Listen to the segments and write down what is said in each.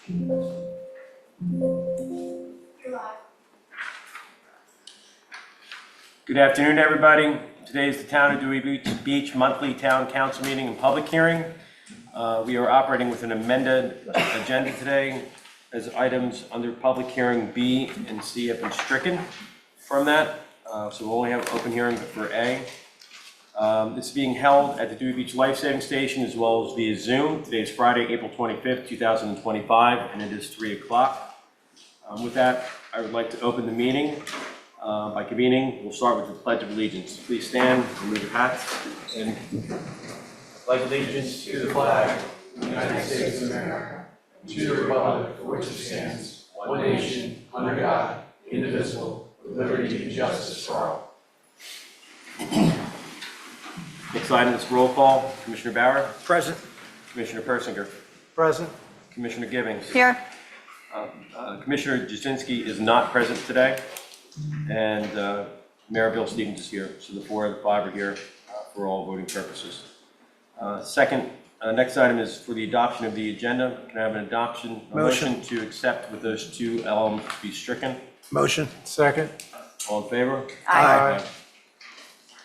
Good afternoon, everybody. Today is the Town of Dewey Beach Monthly Town Council meeting and public hearing. We are operating with an amended agenda today, as items under public hearing B and C have been stricken from that. So we'll only have open hearing for A. This is being held at the Dewey Beach Life Saving Station as well as via Zoom. Today is Friday, April 25th, 2025, and it is 3 o'clock. With that, I would like to open the meeting by convening. We'll start with the Pledge of Allegiance. Please stand, remove your hats, and pledge allegiance to the flag of the United States of America, to the republic for which it stands, one nation, under God, indivisible, with liberty and justice for all. Next item is roll call. Commissioner Bauer. Present. Commissioner Persinger. Present. Commissioner Gibbings. Here. Commissioner Jasinski is not present today, and Mayor Bill Stevens is here. So the 4 of the 5 are here for all voting purposes. Next item is for the adoption of the agenda. Can I have a motion to accept with those two elements to be stricken? Motion. Second. All in favor? Aye.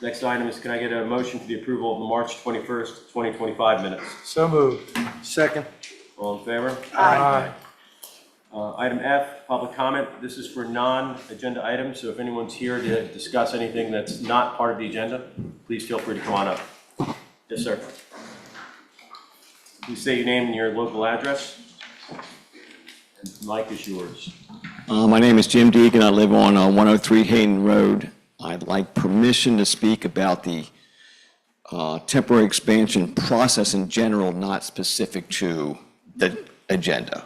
Next item is, can I get a motion for the approval of the March 21st, 2025 minutes? So moved. Second. All in favor? Aye. Item F, public comment. This is for non-agenda items, so if anyone's here to discuss anything that's not part of the agenda, please feel free to come on up. Yes, sir. Please state your name and your local address. And the mic is yours. My name is Jim Deegan. I live on 103 Hayden Road. I'd like permission to speak about the temporary expansion process in general, not specific to the agenda.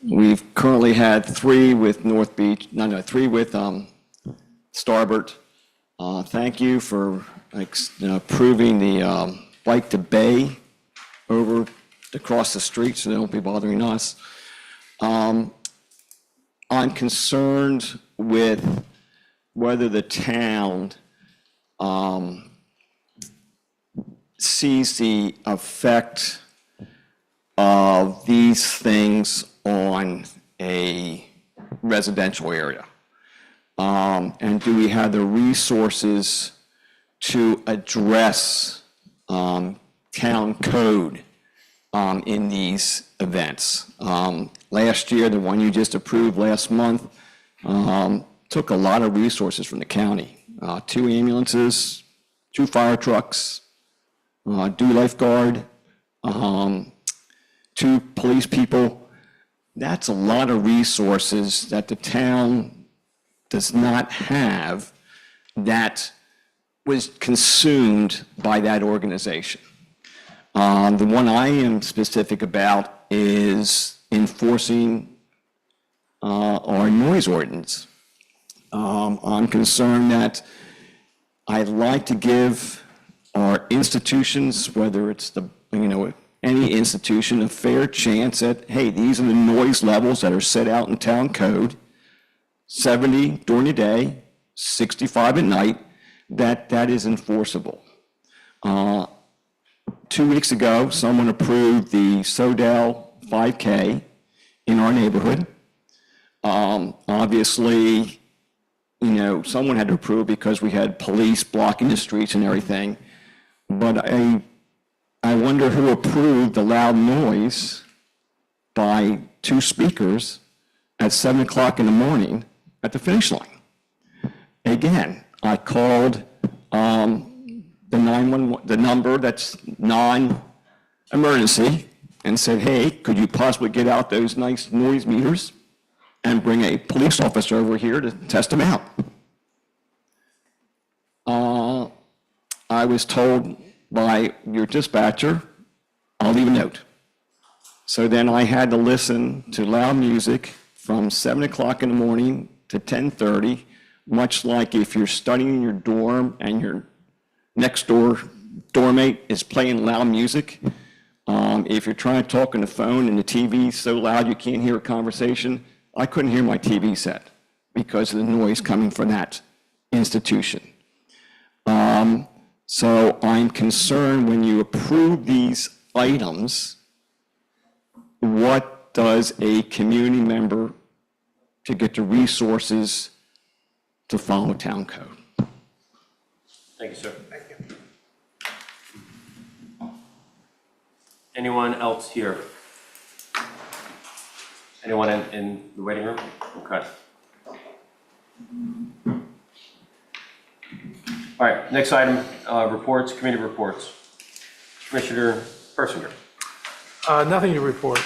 We've currently had 3 with North Beach, three with Starbert. Thank you for approving the bike to bay over across the street so they don't be bothering us. I'm concerned with whether the town sees the effect of these things on a residential area. And do we have the resources to address town code in these events? Last year, the one you just approved last month, took a lot of resources from the county. 2 ambulances, 2 fire trucks, 2 lifeguard, 2 police people. That's a lot of resources that the town does not have that was consumed by that organization. The one I am specific about is enforcing our noise ordinance. I'm concerned that I'd like to give our institutions, whether it's any institution, a fair chance that, hey, these are the noise levels that are set out in town code, 70 during the day, 65 at night, that is enforceable. 2 weeks ago, someone approved the Sodell 5K in our neighborhood. Obviously, someone had to approve because we had police blocking the streets and everything. But I wonder who approved the loud noise by 2 speakers at 7 o'clock in the morning at the finish line. Again, I called the 911, the number that's non-emergency, and said, hey, could you possibly get out those nice noise meters and bring a police officer over here to test them out? I was told by your dispatcher, I'll leave a note. So then I had to listen to loud music from 7 o'clock in the morning to 10:30, much like if you're studying in your dorm and your next door doormate is playing loud music. If you're trying to talk on the phone and the TV's so loud you can't hear a conversation, I couldn't hear my TV set because of the noise coming from that institution. So I'm concerned when you approve these items what does a community member to get the resources to follow town code? Thank you, sir. Thank you. Anyone else here? Anyone in the waiting room? Okay. All right, next item, reports, committee reports. Commissioner Persinger, Nothing to report.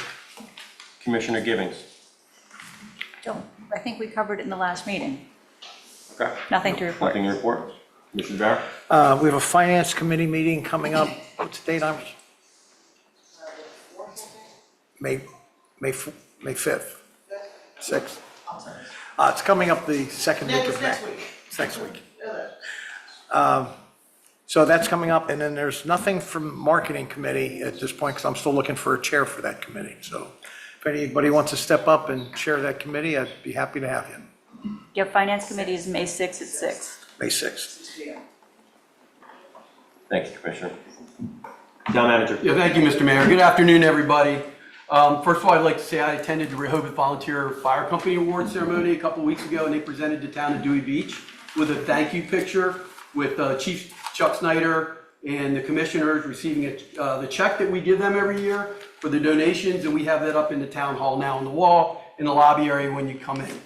Commissioner Givens. I think we covered it in the last meeting. Okay. Nothing to report. Nothing to report. Commissioner Barr? We have a finance committee meeting coming up. What's the date on? May 5th, 6th. It's coming up the second week of May. It's next week. So that's coming up, and then there's nothing from marketing committee at this point, because I'm still looking for a chair for that committee. So if anybody wants to step up and chair that committee, I'd be happy to have you. Your finance committee is May 6th at 6. May 6th. Thank you, Commissioner. Town Manager. Yeah, thank you, Mr. Mayor. Good afternoon, everybody. First of all, I'd like to say I attended the Rehoboth Volunteer Fire Company Award ceremony a couple weeks ago, and they presented the town of Dewey Beach with a thank you picture with Chief Chuck Snyder and the commissioners receiving the check that we give them every year for the donations, and we have that up in the town hall now on the wall in the lobby area when you come in.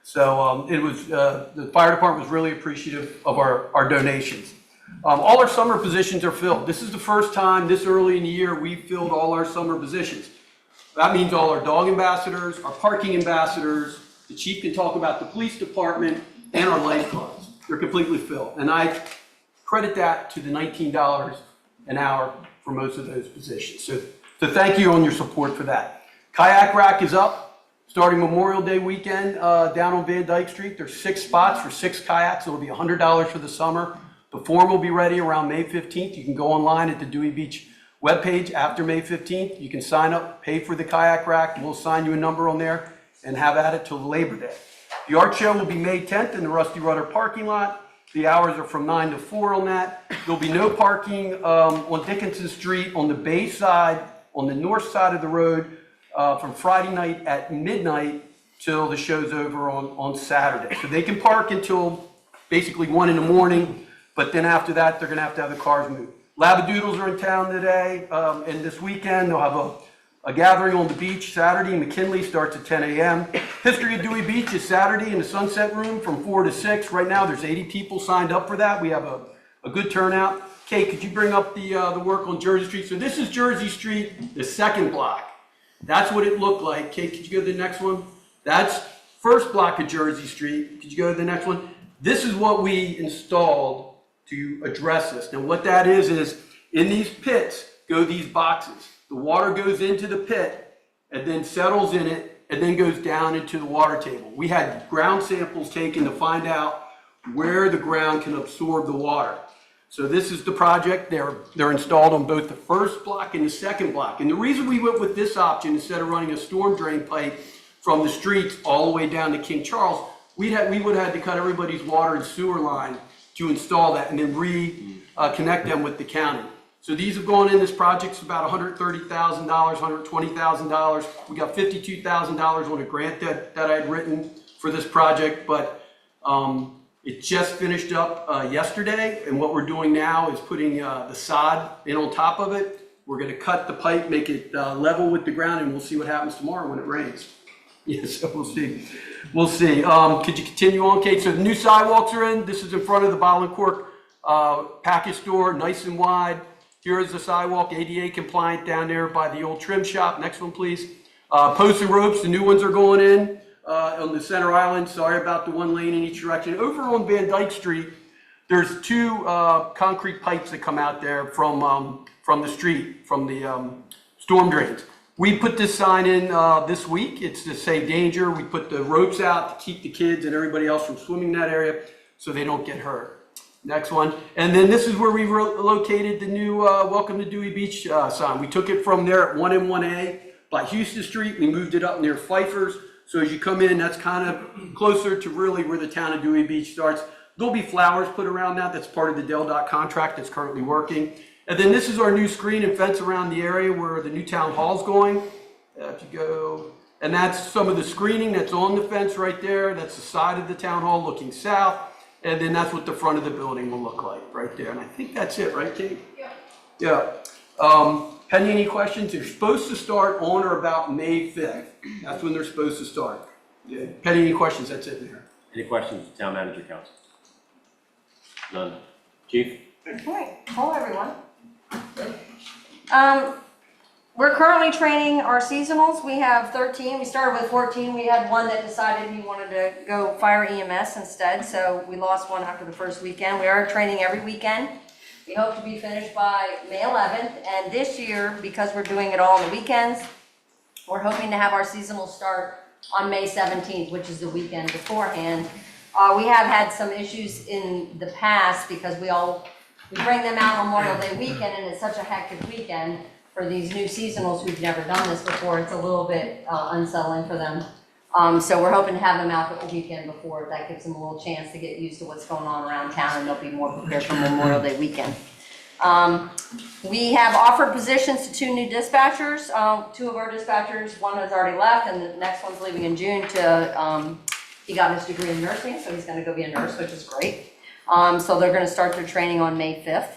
So it was the fire department was really appreciative of our donations. All our summer positions are filled. This is the first time this early in the year we've filled all our summer positions. That means all our dog ambassadors, our parking ambassadors, the chief can talk about the police department, and our lifeguards. They're completely filled. And I credit that to the $19 an hour for most of those positions. So thank you on your support for that. Kayak rack is up starting Memorial Day weekend down on Van Dyke Street. There's 6 spots for 6 kayaks. It'll be $100 for the summer. The form will be ready around May 15th. You can go online at the Dewey Beach webpage after May 15th. You can sign up, pay for the kayak rack. We'll assign you a number on there and have at it till Labor Day. The art show will be May 10th in the Rusty Rudder parking lot. The hours are from 9 to 4 on that. There'll be no parking on Dickinson Street on the bay side, on the north side of the road from Friday night at midnight till the show's over on Saturday. So they can park until basically 1 in the morning, but then after that, they're gonna have to have the cars moved. Labradoodles are in town today, and this weekend they'll have a gathering on the beach Saturday. McKinley starts at 10 a.m. History of Dewey Beach is Saturday in the Sunset Room from 4 to 6. Right now there's 80 people signed up for that. We have a good turnout. Kate, could you bring up the work on Jersey Street? So this is Jersey Street, the second block. That's what it looked like. Kate, could you go to the next one? That's first block of Jersey Street. Could you go to the next one? This is what we installed to address this. Now what that is in these pits go these boxes. The water goes into the pit and then settles in it and then goes down into the water table. We had ground samples taken to find out where the ground can absorb the water. So this is the project. They're installed on both the first block and the second block. And the reason we went with this option instead of running a storm drain pipe from the streets all the way down to King Charles, we would have had to cut everybody's water and sewer line to install that and then reconnect them with the county. So these have gone in, this project's about $130,000, $120,000. We got $52,000 on a grant that I had written for this project, but it just finished up yesterday, and what we're doing now is putting the sod in on top of it. We're gonna cut the pipe, make it level with the ground, and we'll see what happens tomorrow when it rains. Yeah, so we'll see. We'll see. Could you continue on, Kate? So the new sidewalks are in. This is in front of the Bottle and Cork package store, nice and wide. Here is the sidewalk, ADA compliant down there by the old trim shop. Next one, please. Posts and ropes, the new ones are going in on the center island. Sorry about the one lane in each direction. Over on Van Dyke Street, there's 2 concrete pipes that come out there from the street, from the storm drains. We put this sign in this week. It's to say danger. We put the ropes out to keep the kids and everybody else from swimming in that area so they don't get hurt. Next one. And then this is where we located the new Welcome to Dewey Beach sign. We took it from there at 1M1A by Houston Street. We moved it up near Pfeiffer's. So as you come in, that's kind of closer to really where the town of Dewey Beach starts. There'll be flowers put around that. That's part of the DelDOT contract that's currently working. And then this is our new screen and fence around the area where the new town hall's going. If you go, and that's some of the screening that's on the fence right there. That's the side of the town hall looking south. And then that's what the front of the building will look like right there. And I think that's it, right, Kate? Yeah. Penny, any questions? They're supposed to start on or about May 5th. That's when they're supposed to start. Yeah. Penny, any questions? That's it, Mayor. Any questions, town manager, council? None. Chief? Okay, hello everyone. We're currently training our seasonals. We have 13. We started with 14. We had one that decided he wanted to go fire EMS instead, so we lost one after the first weekend. We are training every weekend. We hope to be finished by May 11th, and this year, because we're doing it all on the weekends, we're hoping to have our seasonal start on May 17th, which is the weekend beforehand. We have had some issues in the past because we bring them out on Memorial Day weekend, and it's such a hectic weekend for these new seasonals who've never done this before. It's a little bit unsettling for them. So we're hoping to have them out the weekend before. That gives them a little chance to get used to what's going on around town, and they'll be more prepared for Memorial Day weekend. We have offered positions to 2 new dispatchers. 2 of our dispatchers, one has already left, and the next one's leaving in June he got his degree in nursing, so he's gonna go be a nurse, which is great. So they're gonna start their training on May 5th.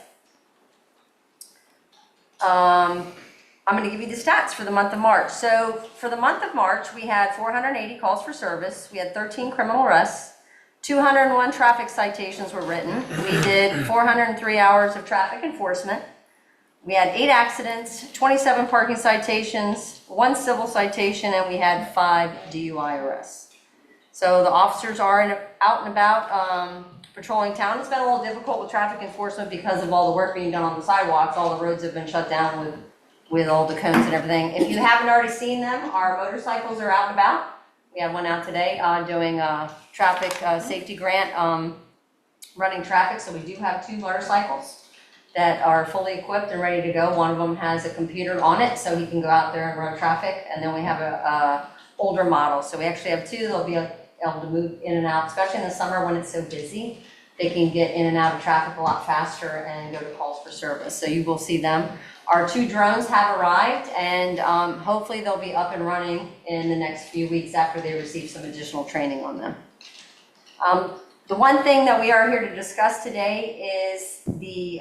I'm going to give you the stats for the month of March. So for the month of March, we had 480 calls for service. We had 13 criminal arrests. 201 traffic citations were written. We did 403 hours of traffic enforcement. We had 8 accidents, 27 parking citations, 1 civil citation, and we had 5 DUI arrests. So the officers are out and about patrolling town. It's been a little difficult with traffic enforcement because of all the work being done on the sidewalks. All the roads have been shut down with all the cones and everything. If you haven't already seen them, our motorcycles are out and about. We had one out today doing a traffic safety grant, running traffic. So we do have 2 motorcycles that are fully equipped and ready to go. One of them has a computer on it, so he can go out there and run traffic. And then we have a older model. So we actually have 2. They'll be able to move in and out, especially in the summer when it's so busy. They can get in and out of traffic a lot faster and go to calls for service. So you will see them. Our 2 drones have arrived, and hopefully they'll be up and running in the next few weeks after they receive some additional training on them. The one thing that we are here to discuss today is the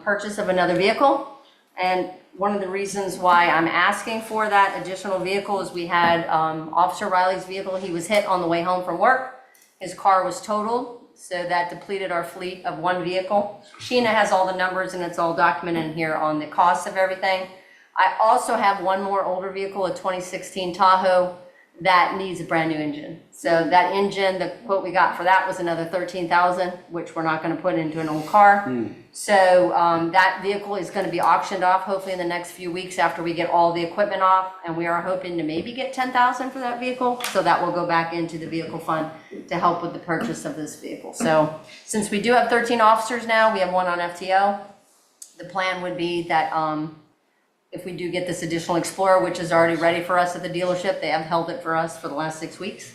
purchase of another vehicle. And one of the reasons why I'm asking for that additional vehicle is we had Officer Riley's vehicle. He was hit on the way home from work. His car was totaled. So that depleted our fleet of 1 vehicle. Sheena has all the numbers and it's all documented in here on the cost of everything. I also have 1 more older vehicle, a 2016 Tahoe, that needs a brand new engine. So that engine, the quote we got for that was another $13,000, which we're not gonna put into an old car. So that vehicle is gonna be auctioned off hopefully in the next few weeks after we get all the equipment off. And we are hoping to maybe get $10,000 for that vehicle. So that will go back into the vehicle fund to help with the purchase of this vehicle. So since we do have 13 officers now, we have 1 on FTO. The plan would be that if we do get this additional Explorer, which is already ready for us at the dealership, they have held it for us for the last 6 weeks,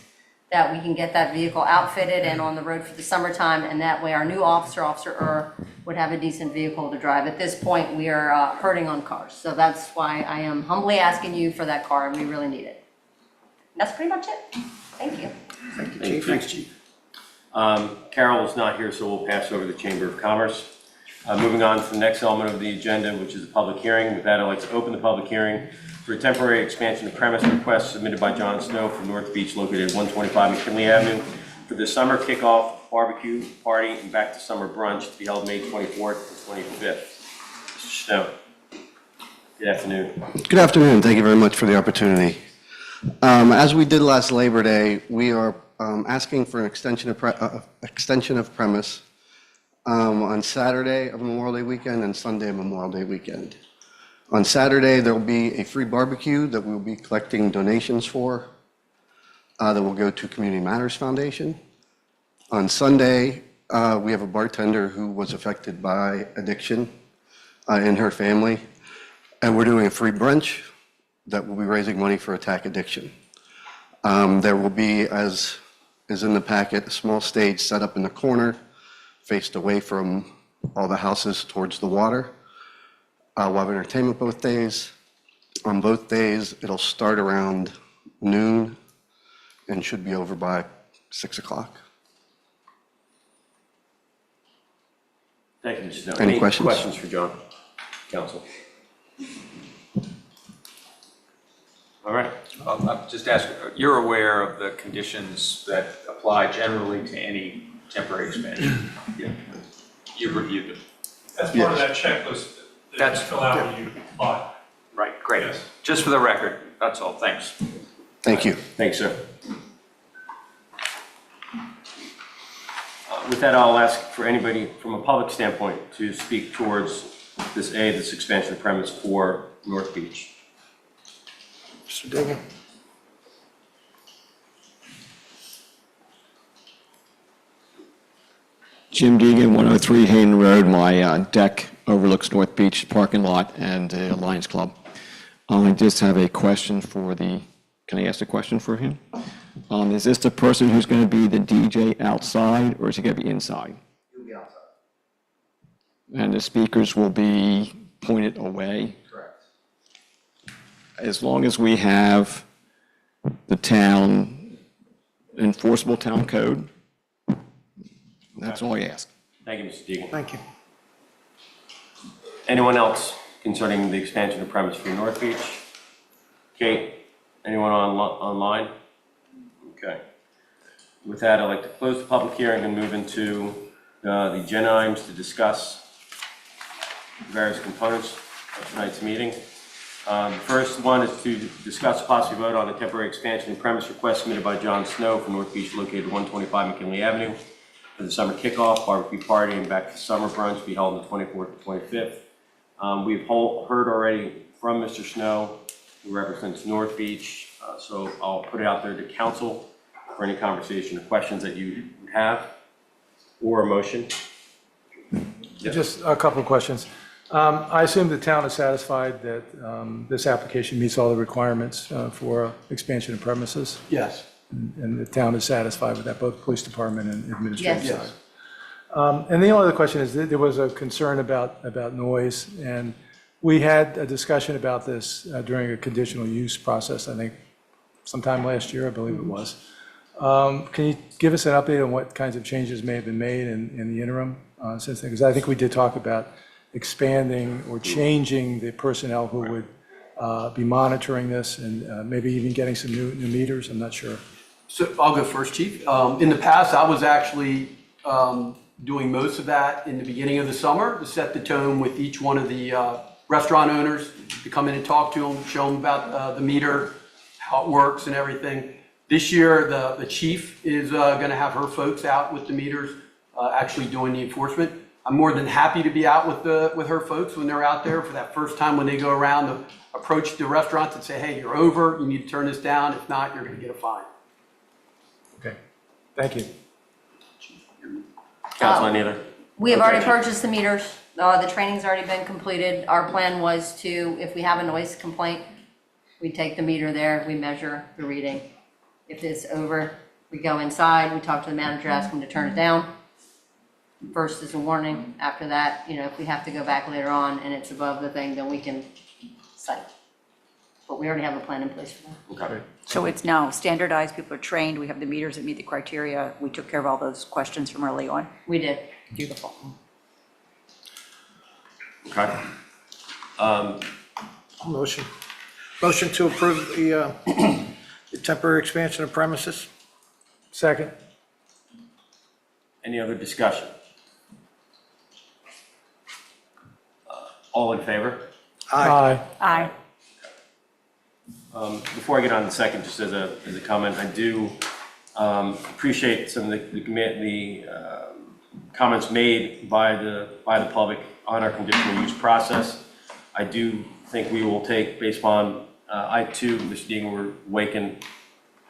that we can get that vehicle outfitted and on the road for the summertime, and that way our new Officer would have a decent vehicle to drive. At this point, we are hurting on cars, so that's why I am humbly asking you for that car, and we really need it. That's pretty much it. Thank you. Thank you, Chief. Thanks, Chief. Carol is not here, so we'll pass over to the Chamber of Commerce. Moving on to the next element of the agenda, which is a public hearing. With that, I'd like to open the public hearing for a temporary expansion of premise request submitted by John Snow from North Beach, located at 125 McKinley Avenue, for the summer kickoff barbecue party and back to summer brunch to be held May 24th and 25th. Mr. Snow. Good afternoon. Good afternoon. Thank you very much for the opportunity. As we did last Labor Day, we are asking for an extension of premise on Saturday of Memorial Day weekend and Sunday of Memorial Day weekend. On Saturday, there will be a free barbecue that we'll be collecting donations for that will go to Community Matters Foundation. On Sunday, we have a bartender who was affected by addiction in her family, and we're doing a free brunch that will be raising money for Attack Addiction. There will be, as is in the packet, a small stage set up in the corner, faced away from all the houses towards the water. We'll have entertainment both days. On both days, it'll start around noon and should be over by 6 o'clock. Thank you, Mr. Snow. Any questions? Questions for John, council? All right. I'll just ask, you're aware of the conditions that apply generally to any temporary expansion? Yeah. You've reviewed them? That's part of that checklist that you That's- fill out when you apply. Right, great. Yes. Just for the record, that's all, thanks. Thank you. Thanks, sir. With that, I'll ask for anybody from a public standpoint to speak towards this expansion of premise for North Beach. Mr. Deegan? Jim Deegan, 103 Hayden Road. My deck overlooks North Beach parking lot and the Lions Club. I just have a question for can I ask a question for him? Is this the person who's going to be the DJ outside, or is he going to be inside? He'll be outside. And the speakers will be pointed away? Correct. As long as we have the town, enforceable town code, that's all I ask. Thank you, Mr. Deegan. Thank you. Anyone else concerning the expansion of premise for North Beach? Kate, anyone online? Okay. With that, I'd like to close the public hearing and move into the agenda items to discuss various components of tonight's meeting. The first one is to discuss a possible vote on the temporary expansion and premise request submitted by John Snow from North Beach located 125 McKinley Avenue for the summer kickoff, barbecue party, and back to summer brunch to be held on the 24th and 25th. We've heard already from Mr. Snow, who represents North Beach, so I'll put it out there to council for any conversation or questions that you have, or a motion. Just a couple of questions. I assume the town is satisfied that this application meets all the requirements for expansion of premises? Yes. And the town is satisfied with that, both police department and administrative Yes. side? And the only other question is, that there was a concern about noise, and we had a discussion about this during a conditional use process, I think sometime last year, I believe it was. Can you give us an update on what kinds of changes may have been made in the interim since then? Because I think we did talk about expanding or changing the personnel who would be monitoring this, and maybe even getting some new meters, I'm not sure. So I'll go first, Chief. In the past, I was actually doing most of that in the beginning of the summer to set the tone with each one of the restaurant owners, to come in and talk to them, show them about the meter, how it works and everything. This year, the chief is going to have her folks out with the meters, actually doing the enforcement. I'm more than happy to be out with her folks when they're out there for that first time when they go around to approach the restaurants and say, hey, you're over, you need to turn this down. If not, you're going to get a fine. Okay, thank you. Council, any other? We have already Okay. purchased the meters. The training's already been completed. Our plan was to, if we have a noise complaint, we take the meter there, we measure the reading. If it's over, we go inside, we talk to the manager, ask him to turn it down. First is a warning. After that, if we have to go back later on and it's above the thing, then we can cite. But we already have a plan in place for that. Okay. So it's now standardized, people are trained, we have the meters that meet the criteria, we took care of all those questions from early on. We did. Beautiful. Okay. Motion to approve the temporary expansion of premises? Second? Any other discussion? All in favor? Aye. Aye. Before I get on to the second, just as a comment, I do appreciate some of the comments made by the public on our conditional use process. I do think we will take, based upon, I too, Mr. Deegan, were waking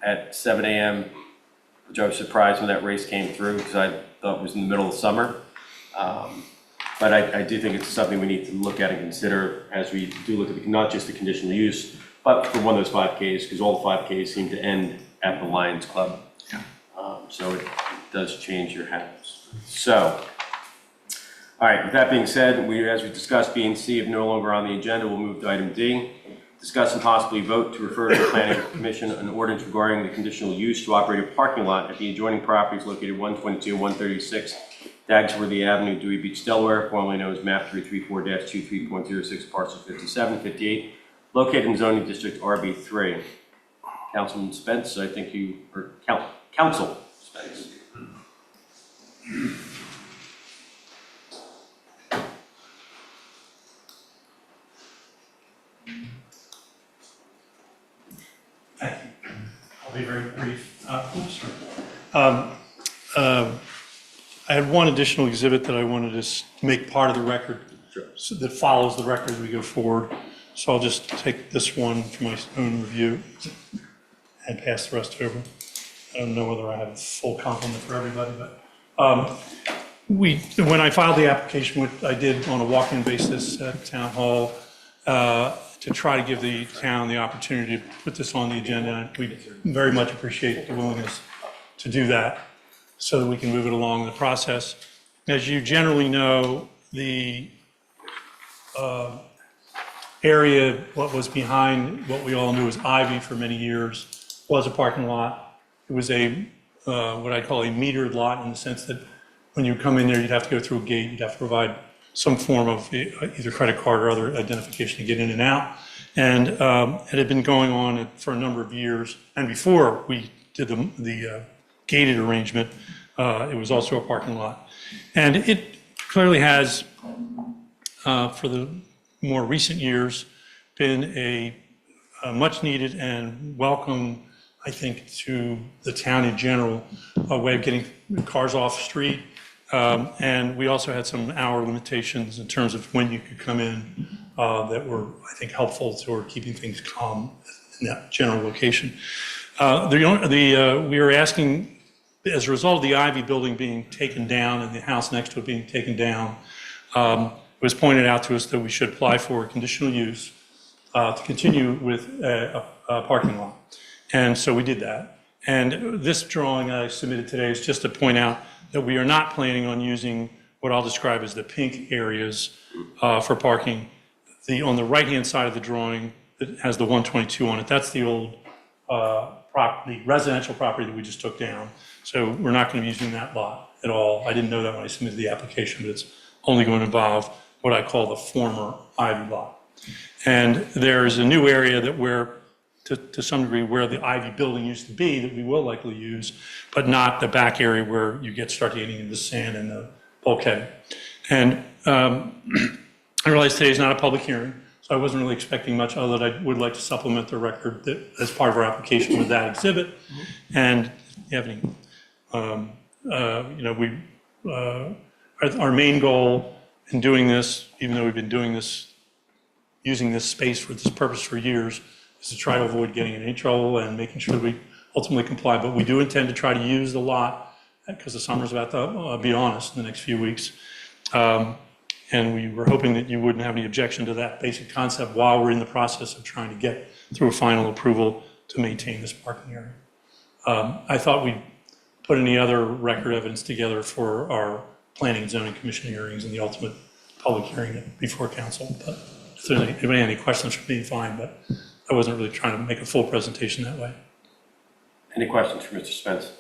at 7 a.m., which I was surprised when that race came through, because I thought it was in the middle of summer. But I do think it's something we need to look at and consider as we do look at not just the conditional use, but for one of those 5Ks, because all the 5Ks seem to end at the Lions Club. So it does change your habits. So, all right, with that being said, as we discussed, B and C, if no longer on the agenda, we'll move to item D. Discuss and possibly vote to refer to the Planning Commission an ordinance regarding the conditional use to operate a parking lot at the adjoining properties located 122 and 136 Dagsworthy Avenue, Dewey Beach, Delaware, formerly known as map 334-23.06, parcel 57, 58, located in zoning district RB3. Councilman Spence, I think you, or Council Spence. Thank you. I'll be very brief. I had one additional exhibit that I wanted to make part of the record that follows the record as we go forward. So I'll just take this one for my own review and pass the rest over. I don't know whether I have a full complement for everybody, but when I filed the application, what I did on a walk-in basis at Town Hall, to try to give the town the opportunity to put this on the agenda. We very much appreciate the willingness to do that so that we can move it along in the process. As you generally know, the area, what was behind what we all knew as Ivy for many years, was a parking lot. It was a what I call a metered lot, in the sense that when you come in there, you'd have to go through a gate, you'd have to provide some form of either credit card or other identification to get in and out. And it had been going on for a number of years. And before we did the gated arrangement, it was also a parking lot. And it clearly has, for the more recent years, been a much needed and welcome, I think, to the town in general, a way of getting cars off the street. And we also had some hour limitations in terms of when you could come in that were, I think, helpful toward keeping things calm in that general location. We are asking, as a result of the Ivy building being taken down and the house next to it being taken down, it was pointed out to us that we should apply for a conditional use to continue with a parking lot. And so we did that. And this drawing I submitted today is just to point out that we are not planning on using what I'll describe as the pink areas for parking. On the right-hand side of the drawing, it has the 122 on it. That's the old property, residential property that we just took down. So we're not going to be using that lot at all. I didn't know that when I submitted the application, but it's only going to involve what I call the former Ivy lot. And there's a new area that to some degree, where the Ivy building used to be, that we will likely use, but not the back area where you start getting into the sand and the bulkhead. And I realize today's not a public hearing, so I wasn't really expecting much, other than I would like to supplement the record that, as part of our application, with that exhibit. And if you have any, our main goal in doing this, even though we've been doing this, using this space for this purpose for years, is to try to avoid getting in any trouble and making sure that we ultimately comply. But we do intend to try to use the lot, because the summer's about to be on us in the next few weeks. And we were hoping that you wouldn't have any objection to that basic concept while we're in the process of trying to get through a final approval to maintain this parking area. I thought we'd put any other record evidence together for our Planning and Zoning Commission hearings and the ultimate public hearing before council. But if there's any questions for me, fine, but I wasn't really trying to make a full presentation that way. Any questions for Mr. Spence?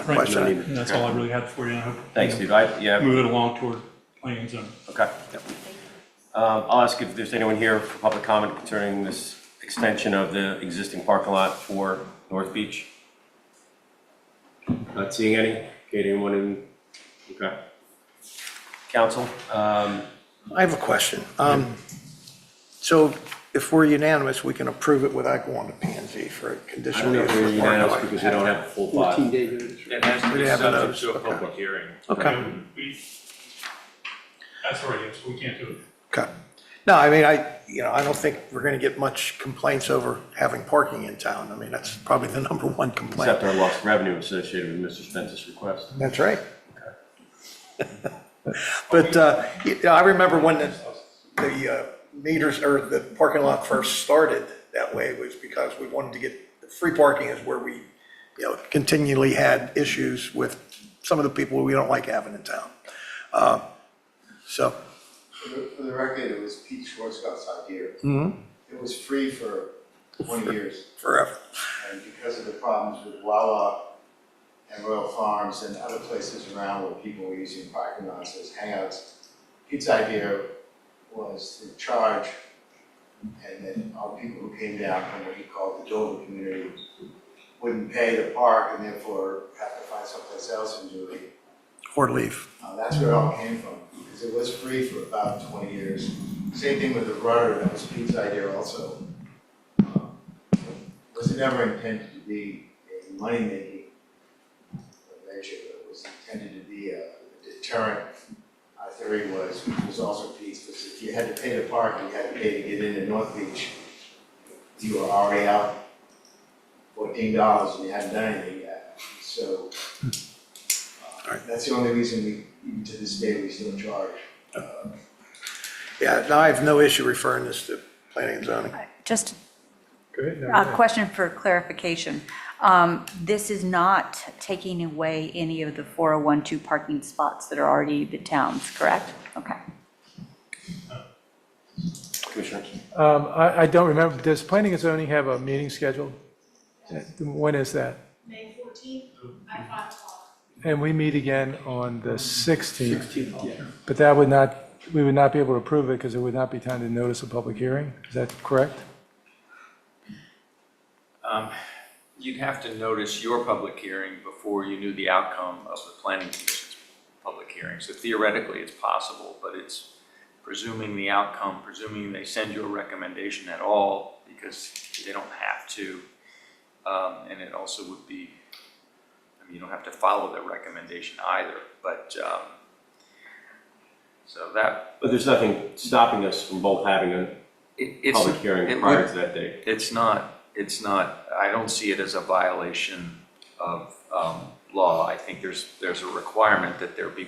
Right, and that's all I really had for you. And I hope Thanks, Steve. move it along toward Planning and Zoning. Okay. I'll ask if there's anyone here for public comment concerning this extension of the existing parking lot for North Beach. Not seeing any. Kate, anyone in? Okay. Council? I have a question. So if we're unanimous, we can approve it without going to P and Z for a I don't conditional know use if we're for unanimous parking because we don't have a full file. 14-day notice. It has to We be have subject those, to a okay. public hearing. Okay, That's already, so we can't do it. okay. No, I mean, I don't think we're going to get much complaints over having parking in town. I mean, that's probably the number one complaint. Except our lost revenue associated with Mr. Spence's request. That's right. But, I remember when the meters or the parking lot first started that way, was because we wanted to get, free parking is where we, continually had issues with some of the people we don't like having in town. So For the record, it was Pete Schwarzkopf's idea. Mhm. It was free for 20 years, Forever. and because of the problems with Wawa and Royal Farms and other places around where people were using parking lots as hangouts, Pete's idea was to charge, and then all the people who came down from what he called the Dover community wouldn't pay to park and therefore have to find someplace else and do it. Or leave. That's where it all came from, because it was free for about 20 years. Same thing with the rudder, that was Pete's idea also. It was never intended to be a money-making venture, it was intended to be a deterrent. Our theory was, which was also Pete's, was if you had to pay to park, you had to pay to get into North Beach, you were already out $14 and you hadn't done anything yet. So that's the only reason we, even to this day, we still charge. Yeah, no, I have no issue referring this to planning and zoning. Just Great. No, a yeah. question for clarification. This is not taking away any of the 401(2) parking spots that are already the town's, correct? Okay. Commissioner? I don't remember, does planning and zoning have a meeting scheduled? When is that? May 14th at 5 o'clock. And we meet again on the 16th. But that would not, we would not be able to approve it because it would not be time to notice a public hearing? Is that correct? You'd have to notice your public hearing before you knew the outcome of the planning commission's public hearing. So theoretically, it's possible, but it's presuming the outcome, presuming they send you a recommendation at all, because they don't have to. And it also would be, I mean, you don't have to follow their recommendation either, but, so that. But there's nothing stopping us from both having a It's public hearing prior to that date. It's not, I don't see it as a violation of law. I think there's a requirement that there be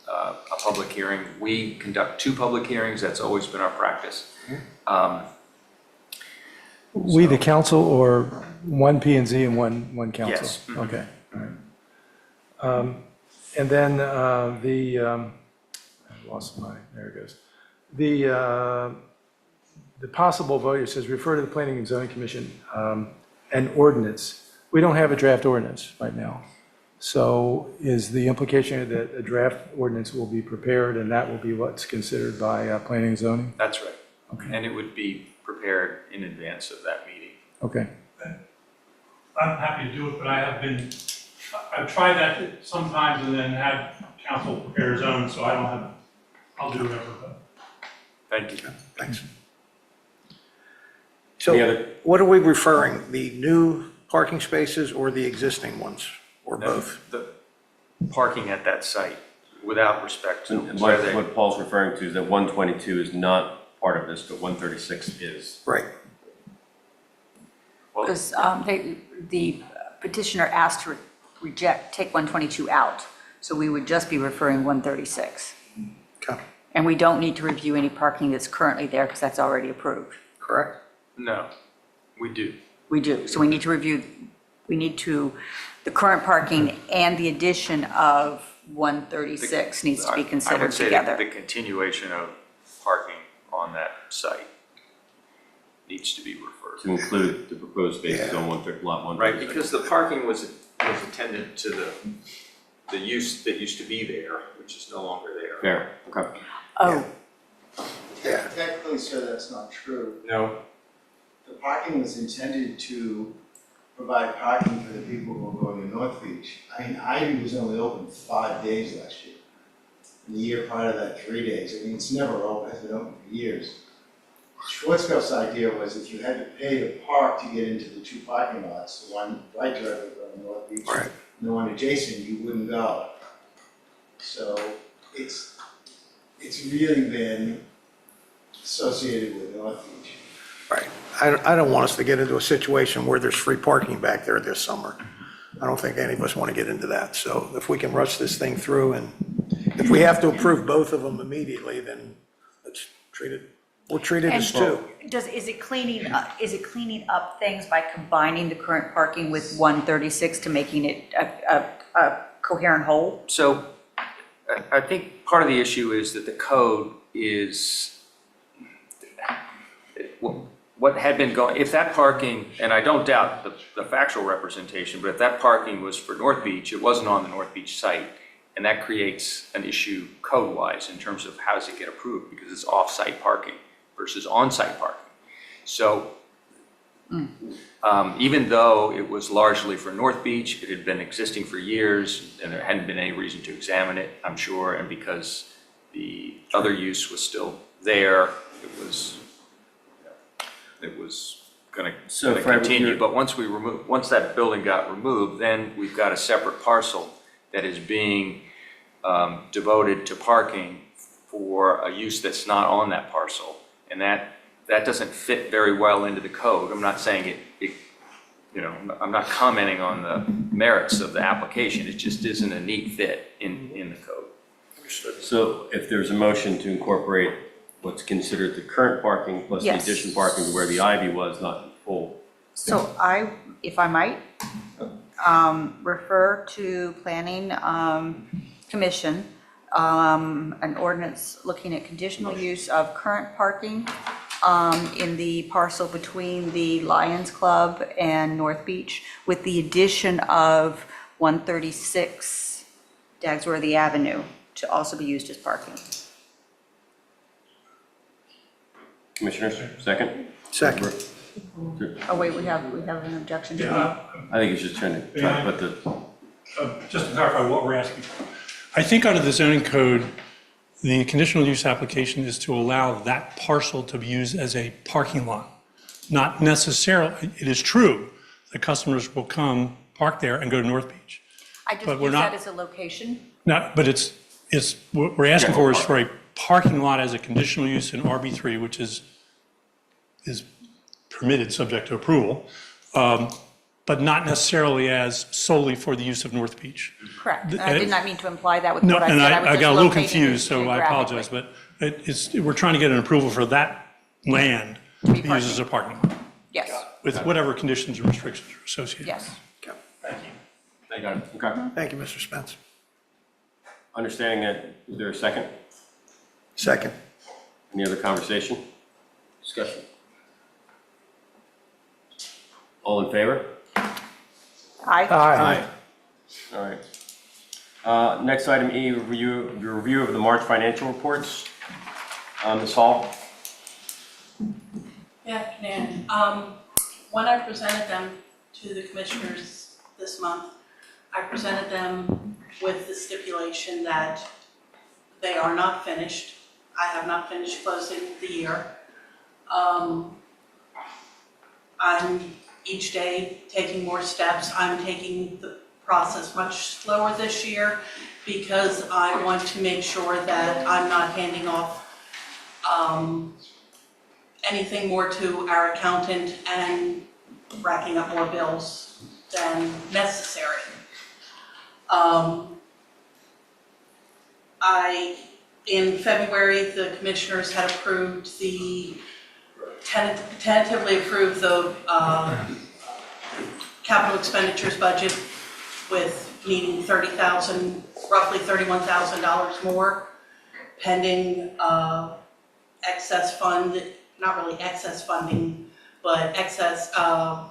a public hearing. We conduct 2 public hearings, that's always been our practice. We, the council, or one P and Z and one council? Yes. Mhm. Okay, all right. And then I lost my, there it goes. The possible vote, it says refer to the Planning and Zoning Commission, an ordinance. We don't have a draft ordinance right now. So is the implication that a draft ordinance will be prepared and that will be what's considered by Planning and Zoning? That's right. Okay. And it would be prepared in advance of that meeting. Okay. I'm happy to do it, but I've tried that sometimes and then had council prepare his own, so I don't have, I'll do whatever, but. Thank you. Thanks. Any So other- what are we referring, the new parking spaces or the existing ones, or both? The parking at that site, without respect to And whether they. what Paul's referring to is that 122 is not part of this, but 136 is. Right. Well, Because the petitioner asked to take 122 out, so we would just be referring 136. Okay, And we don't need to review any parking that's currently there because that's already approved. correct? No, we do. We do, so we need to review, the current parking and the addition of 136 needs to be I considered would say together. the continuation of parking on that site needs to be referred. To include the proposed spaces on lot 136. Right, because the parking was attendant to the use that used to be there, which is no longer there. Fair, okay. Oh, Yeah. Technically, sir, that's not true. No, The parking was intended to provide parking for the people who are going to North Beach. I mean, Ivy was only open 5 days last year. And the year prior to that, 3 days. I mean, it's never open, it's been open for years. Schwarzkopf's idea was if you had to pay to park to get into the 2 parking lots, the one right directly from North Beach, Right. and the one adjacent, you wouldn't go. So it's really been associated with North Beach. Right. I don't want us to get into a situation where there's free parking back there this summer. I don't think any of us want to get into that. So if we can rush this thing through, and if we have to approve both of them immediately, then let's treat it, we'll treat it as two. is it cleaning up things by combining the current parking with 136 to making it a coherent whole? so I think part of the issue is that the code is what had been going, if that parking, and I don't doubt the factual representation, but if that parking was for North Beach, it wasn't on the North Beach site. And that creates an issue code-wise in terms of how does it get approved, because it's off-site parking versus on-site parking. So even though it was largely for North Beach, it had been existing for years, and there hadn't been any reason to examine it, I'm sure, and because the other use was still there, it was going So to Fred, continue. you're- But once that building got removed, then we've got a separate parcel that is being devoted to parking for a use that's not on that parcel. And that doesn't fit very well into the code. I'm not saying it, I'm not commenting on the merits of the application. It just isn't a neat fit in the code. So if there's a motion to incorporate what's considered the current parking plus the Yes. additional parking to where the ivy was, not in full. So if I might, refer to Planning Commission, an ordinance looking at conditional use of current parking in the parcel between the Lions Club and North Beach, with the addition of 136 Dagsworthy Avenue to also be used as parking. Commissioners, second? Second. Oh, wait, we have an objection to that. I think he's just trying to put the, Just to clarify what we're asking for. I think under the zoning code, the conditional use application is to allow that parcel to be used as a parking lot. Not necessarily, it is true that customers will come, park there and go to North Beach. I just But we're use that not- as a location. No, but what we're asking for is for a parking lot as a conditional use in RB3, which is permitted, subject to approval, but not necessarily as solely for the use of North Beach. Correct. And I did not mean to imply that with No, what I and said. was I just got a little locating it confused, so I geographically. apologize, but we're trying to get an approval for that land to be used as a parking lot, Yes, with whatever conditions and restrictions are associated. yes. I got it, okay. Thank you, Mr. Spence. Understanding that, is there a second? Second. Any other conversation? Discussion? All in favor? Aye. Aye. All right. Next item E, review of the March financial reports. Ms. Hall? Good afternoon. When I presented them to the commissioners this month, I presented them with the stipulation that they are not finished. I have not finished closing the year. I'm each day taking more steps. I'm taking the process much slower this year because I want to make sure that I'm not handing off anything more to our accountant and racking up more bills than necessary. In February, the commissioners had approved tentatively approved the capital expenditures budget with needing roughly $31,000 more, pending excess fund, not really excess funding, but excess, I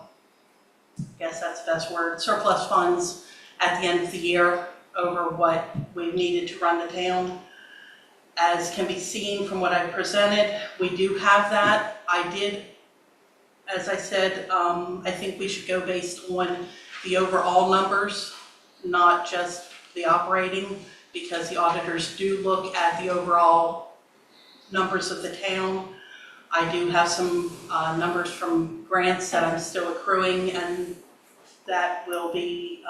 guess that's the best word, surplus funds at the end of the year over what we needed to run the town. As can be seen from what I presented, we do have that. I did, as I said, I think we should go based on the overall numbers, not just the operating, because the auditors do look at the overall numbers of the town. I do have some numbers from grants that I'm still accruing, and that will be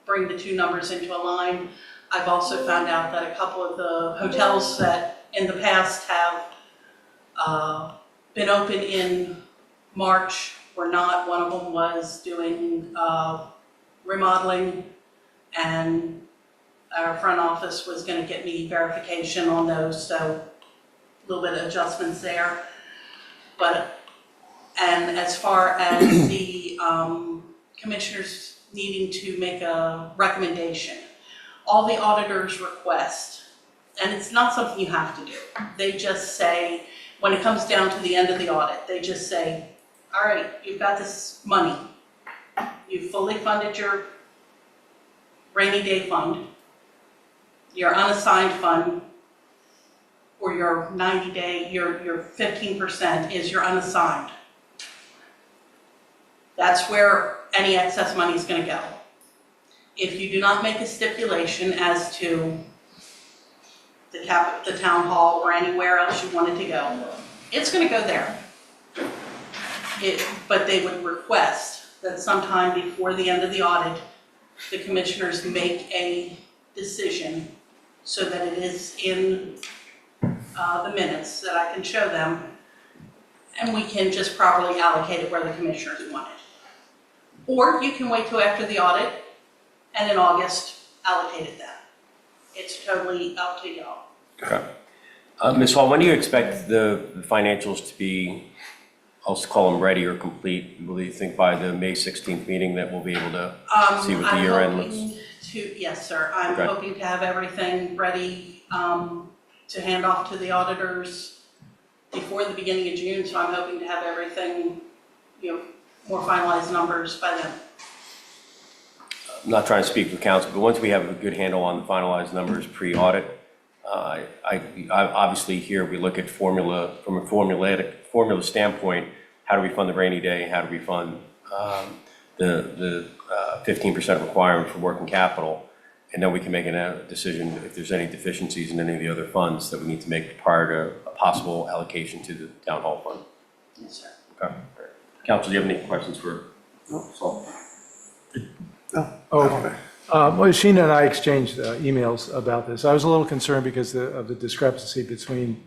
bring the two numbers into a line. I've also found out that a couple of the hotels that in the past have been open in March were not. One of them was doing remodeling, and our front office was going to get me verification on those, so a little bit of adjustments there. And as far as the commissioners needing to make a recommendation, all the auditors request and it's not something you have to do. They just say, when it comes down to the end of the audit, they just say, all right, you've got this money. You've fully funded your rainy day fund, your unassigned fund, or your 90-day, your 15% is your unassigned. That's where any excess money is going to go. If you do not make a stipulation as to the town hall or anywhere else you want it to go, it's going to go there. But they would request that sometime before the end of the audit, the commissioners make a decision so that it is in the minutes that I can show them, and we can just properly allocate it where the commissioners want it. Or you can wait till after the audit and in August allocate it then. It's totally up to y'all. Okay. Ms. Hall, when do you expect the financials to be, I'll call them ready or complete? Will you think by the May 16th meeting that we'll be able to see what the year end looks? Yes, sir. I'm Okay. hoping to have everything ready to hand off to the auditors before the beginning of June, so I'm hoping to have everything, more finalized numbers by then. I'm not trying to speak for council, but once we have a good handle on the finalized numbers pre-audit, I obviously here we look at formula, from a formula standpoint, how do we fund the rainy day? How do we fund the 15% requirement for working capital? And then we can make a decision if there's any deficiencies in any of the other funds that we need to make prior to a possible allocation to the town hall fund. Yes, sir. Okay. Council, do you have any questions for Saul? Well, Sheena and I exchanged emails about this. I was a little concerned because of the discrepancy between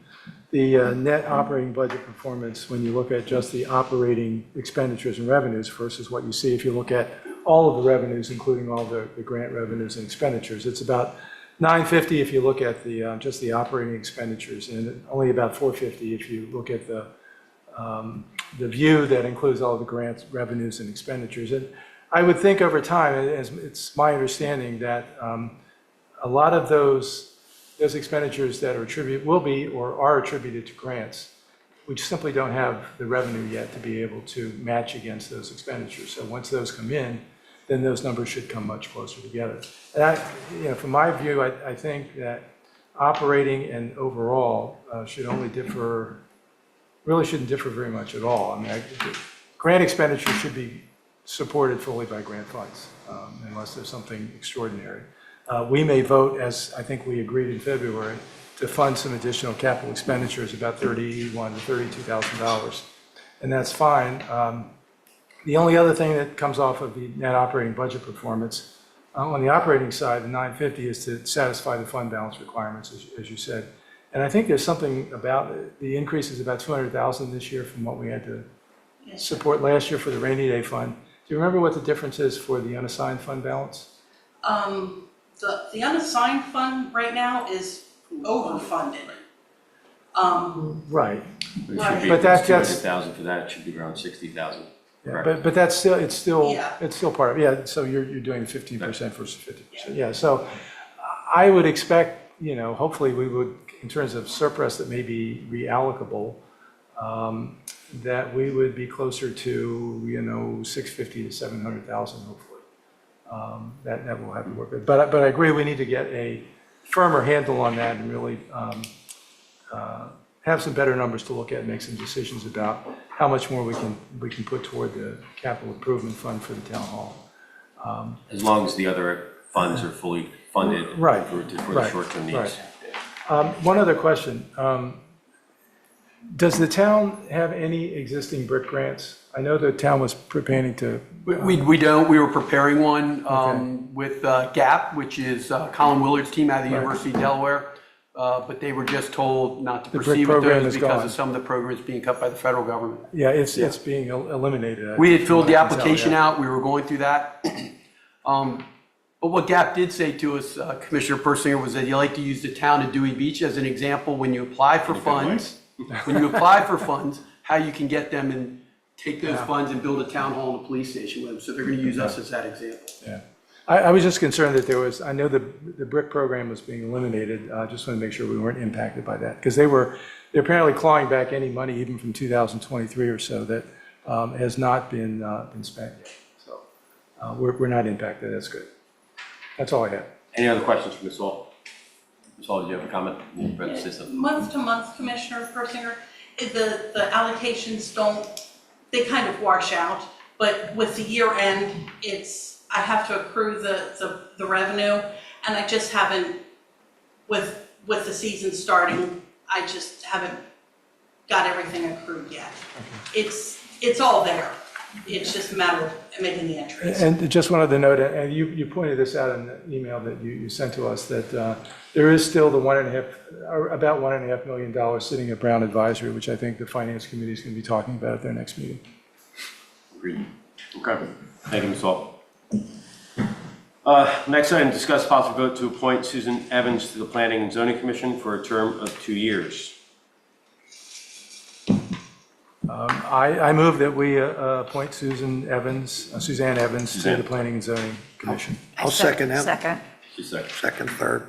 the net operating budget performance when you look at just the operating expenditures and revenues versus what you see if you look at all of the revenues, including all the grant revenues and expenditures. It's about $950 if you look at the just the operating expenditures, and only about $450 if you look at the view that includes all of the grants, revenues, and expenditures. And I would think over time, as it's my understanding that a lot of those expenditures that are will be or are attributed to grants, we simply don't have the revenue yet to be able to match against those expenditures. So once those come in, then those numbers should come much closer together. And from my view, I think that operating and overall should only differ, really shouldn't differ very much at all. I mean, grant expenditures should be supported fully by grant funds, unless there's something extraordinary. We may vote, as I think we agreed in February, to fund some additional capital expenditures, about $31,000 to $32,000, and that's fine. The only other thing that comes off of the net operating budget performance, on the operating side, the $950 is to satisfy the fund balance requirements, as you said. And I think there's something about the increase is about $200,000 this year from what we had to support last year for the rainy day fund. Do you remember what the difference is for the unassigned fund balance? The unassigned fund right now is overfunded. It Right. should Right. be But that's- 200,000 for that, it should be around 60,000. Yeah, Correct. but that's still, it's still Yeah. part of, so you're doing 15% versus 50%. Yeah, so I would expect, hopefully we would, in terms of surplus that may be reallocable, that we would be closer to, 650 to 700,000, hopefully. That will have to work. But I agree, we need to get a firmer handle on that and really have some better numbers to look at and make some decisions about how much more we can put toward the capital improvement fund for the town hall. As long as the other funds are fully funded. Right, For the right, short-term needs. right. One other question. Does the town have any existing BRIC grants? I know the town was preparing to. We don't. We were preparing one Okay. with GAP, which is Colin Willard's team out of the Right. University of Delaware. But they were just told not to The BRIC proceed with program those is because gone. of some of the programs being cut by the federal government. Yeah, it's being eliminated. We had filled the From what I can tell, application yeah. out. We were going through that. But what GAP did say to us, Commissioner Persinger, was that you like to use the town of Dewey Beach as an example when you apply for funds. When you apply for funds, how you can get them and take those funds and build a town hall and a police station with them. So they're going to use us as that example. Yeah. I was just concerned that there was, I know the brick program was being eliminated. I just want to make sure we weren't impacted by that. Because they're apparently clawing back any money even from 2023 or so that has not been spent yet. So we're not impacted. That's good. That's all I have. Any other questions for Ms. Hall? Ms. Hall, did you have a comment? You were about to say something. Month to month, Commissioner Persinger, the allocations they kind of wash out, but with the year end, I have to accrue the revenue, and I just haven't, with the season starting, I just haven't got everything accrued yet. It's all there. It's just a matter of making the entries. And just one other note, and you pointed this out in the email that you sent to us, that there is still about $1.5 million sitting at Brown Advisory, which I think the Finance Committee is going to be talking about at their next meeting. Agreed. Okay. Thank you, Ms. Hall. Next item, discuss possible vote to appoint Susan Evans to the Planning and Zoning Commission for a term of 2 years. I move that we appoint Suzanne Evans to the Planning and Zoning Commission. I'll second that. Second. She's second. Second, third.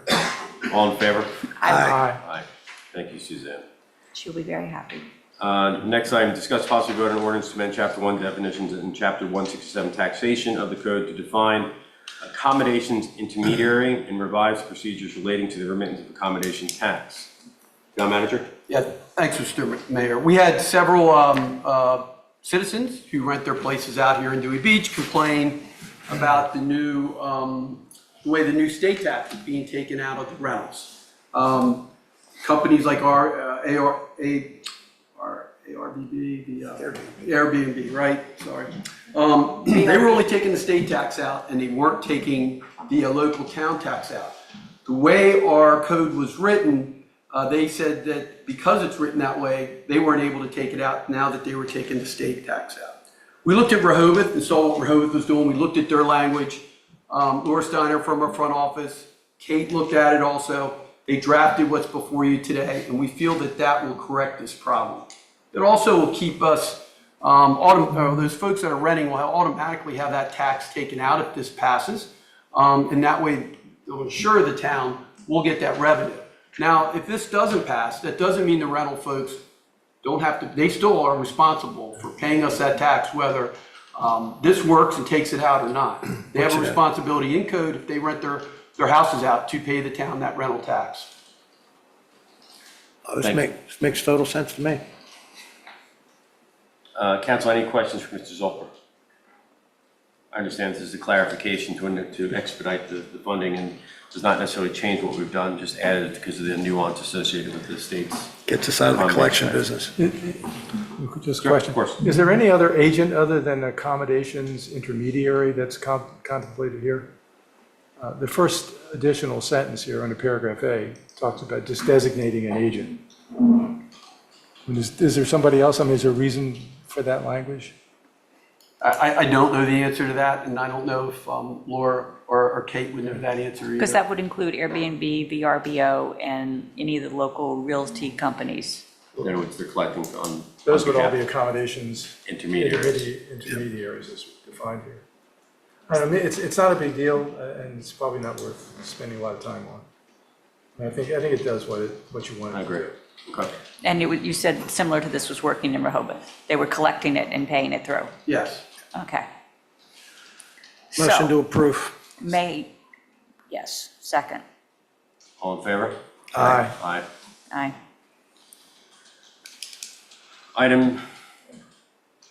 All in favor? Aye. Aye. Thank you, Suzanne. She'll be very happy. Next item, discuss possible vote on ordinance to amend Chapter 1 definitions and Chapter 167 taxation of the code to define accommodations intermediary and revise procedures relating to the remittance of accommodation tax. Town Manager? Yeah, thanks, Mr. Mayor. We had several citizens who rent their places out here in Dewey Beach complain about the new, the way the new state tax is being taken out of the rentals. Companies like ARBB, Airbnb, right? Sorry. They were only taking the state tax out and they weren't taking the local town tax out. The way our code was written, they said that because it's written that way, they weren't able to take it out now that they were taking the state tax out. We looked at Rehoboth and saw what Rehoboth was doing. We looked at their language. Laura Steiner from our front office, Kate looked at it also. They drafted what's before you today, and we feel that that will correct this problem. It also will keep us, those folks that are renting will automatically have that tax taken out if this passes. And that way, they'll ensure the town will get that revenue. Now, if this doesn't pass, that doesn't mean the rental folks don't have to, they still are responsible for paying us that tax, whether this works and takes it out or not. They have a responsibility in code if they rent their houses out to pay the town that rental tax. This makes total sense to me. Council, any questions for Mr. Zolper? I understand this is a clarification to expedite the funding and does not necessarily change what we've done, just added because of the nuance associated with the state's. Gets us out of the collection business. Just a Sure, question. of course. Is there any other agent other than accommodations intermediary that's contemplated here? The first additional sentence here under paragraph A talks about just designating an agent. Is there somebody else? I mean, is there a reason for that language? I don't know the answer to that, and I don't know if Laura or Kate would know that answer either. Because that would include Airbnb, VRBO, and any of the local realty companies. In other words, they're collecting on. Those would all behalf be of accommodations. Intermediaries. Intermediaries is defined here. I mean, it's not a big deal, and it's probably not worth spending a lot of time on. And I think it does what you want it I to do. agree. Okay. And you said similar to this was working in Rehoboth. They were collecting it and paying it through. Yes. Okay. Motion to So, approve. yes, second. All in favor? Aye. Aye. Aye. Item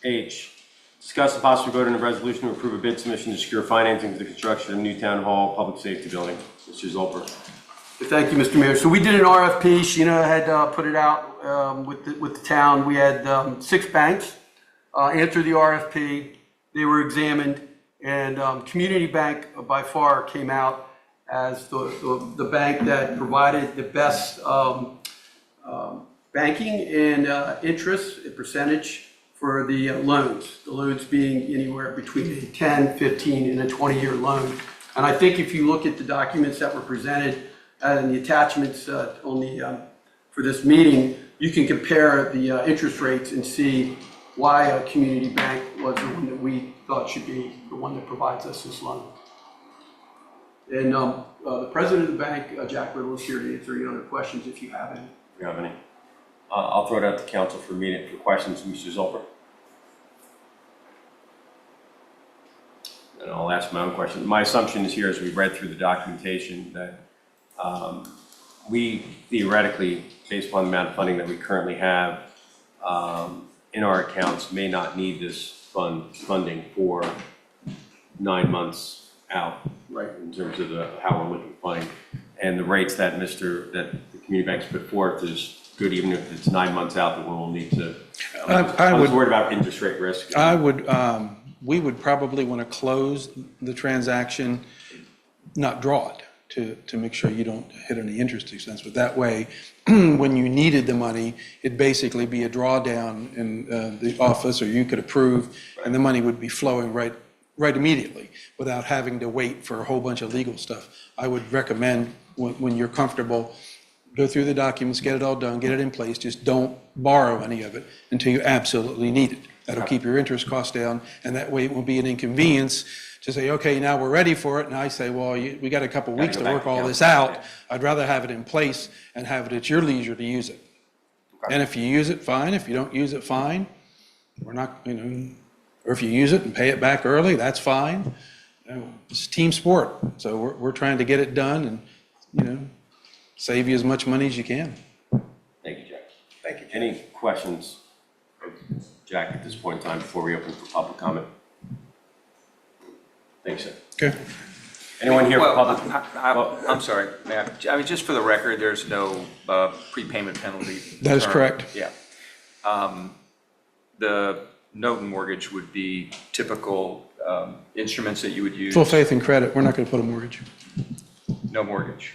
H, discuss the possible vote on a resolution to approve a bid submission to secure financing for the construction of new town hall public safety building. Mr. Zolper. Thank you, Mr. Mayor. So we did an RFP. Sheena had put it out with the town. We had 6 banks answer the RFP. They were examined, and Community Bank by far came out as the bank that provided the best banking and interest percentage for the loans. The loans being anywhere between a 10, 15, and a 20-year loan. And I think if you look at the documents that were presented and the attachments for this meeting, you can compare the interest rates and see why a community bank was the one that we thought should be the one that provides us this loan. And the president of the bank, Jack Riddle, is here to answer any other questions if you have any. Do you have any? I'll throw it out to council for questions. Mr. Zolper? And I'll ask my own question. My assumption is here, as we read through the documentation, that we theoretically, based upon the amount of funding that we currently have in our accounts, may not need this funding for 9 months out, right, in terms of how we're looking at funding. And the rates that the community banks put forth is good, even if it's 9 months out, that we'll need to. I was worried about interest rate risk. We would probably want to close the transaction, not draw it, to make sure you don't hit any interest expense. But that way, when you needed the money, it'd basically be a drawdown in the office, or you could approve, and the money would be flowing right immediately without having to wait for a whole bunch of legal stuff. I would recommend, when you're comfortable, go through the documents, get it all done, get it in place. Just don't borrow any of it until you absolutely need it. That'll keep your interest costs down, and that way it won't be an inconvenience to say, okay, now we're ready for it. And I say, well, we got a couple weeks to work all this out. I'd rather have it in place and have it at your leisure to use it. And if you use it, fine. If you don't use it, fine. We're not, or if you use it and pay it back early, that's fine. It's a team sport. So we're trying to get it done and, save you as much money as you can. Thank you, Jack. Thank you. Any questions of Jack at this point in time before we open for public comment? Thanks, sir. Okay. Anyone here for public? I'm sorry, Matt. I mean, just for the record, there's no prepayment penalty. That is correct. Yeah. The note and mortgage would be typical instruments that you would use. Full faith and credit. We're not going to put a mortgage. No mortgage.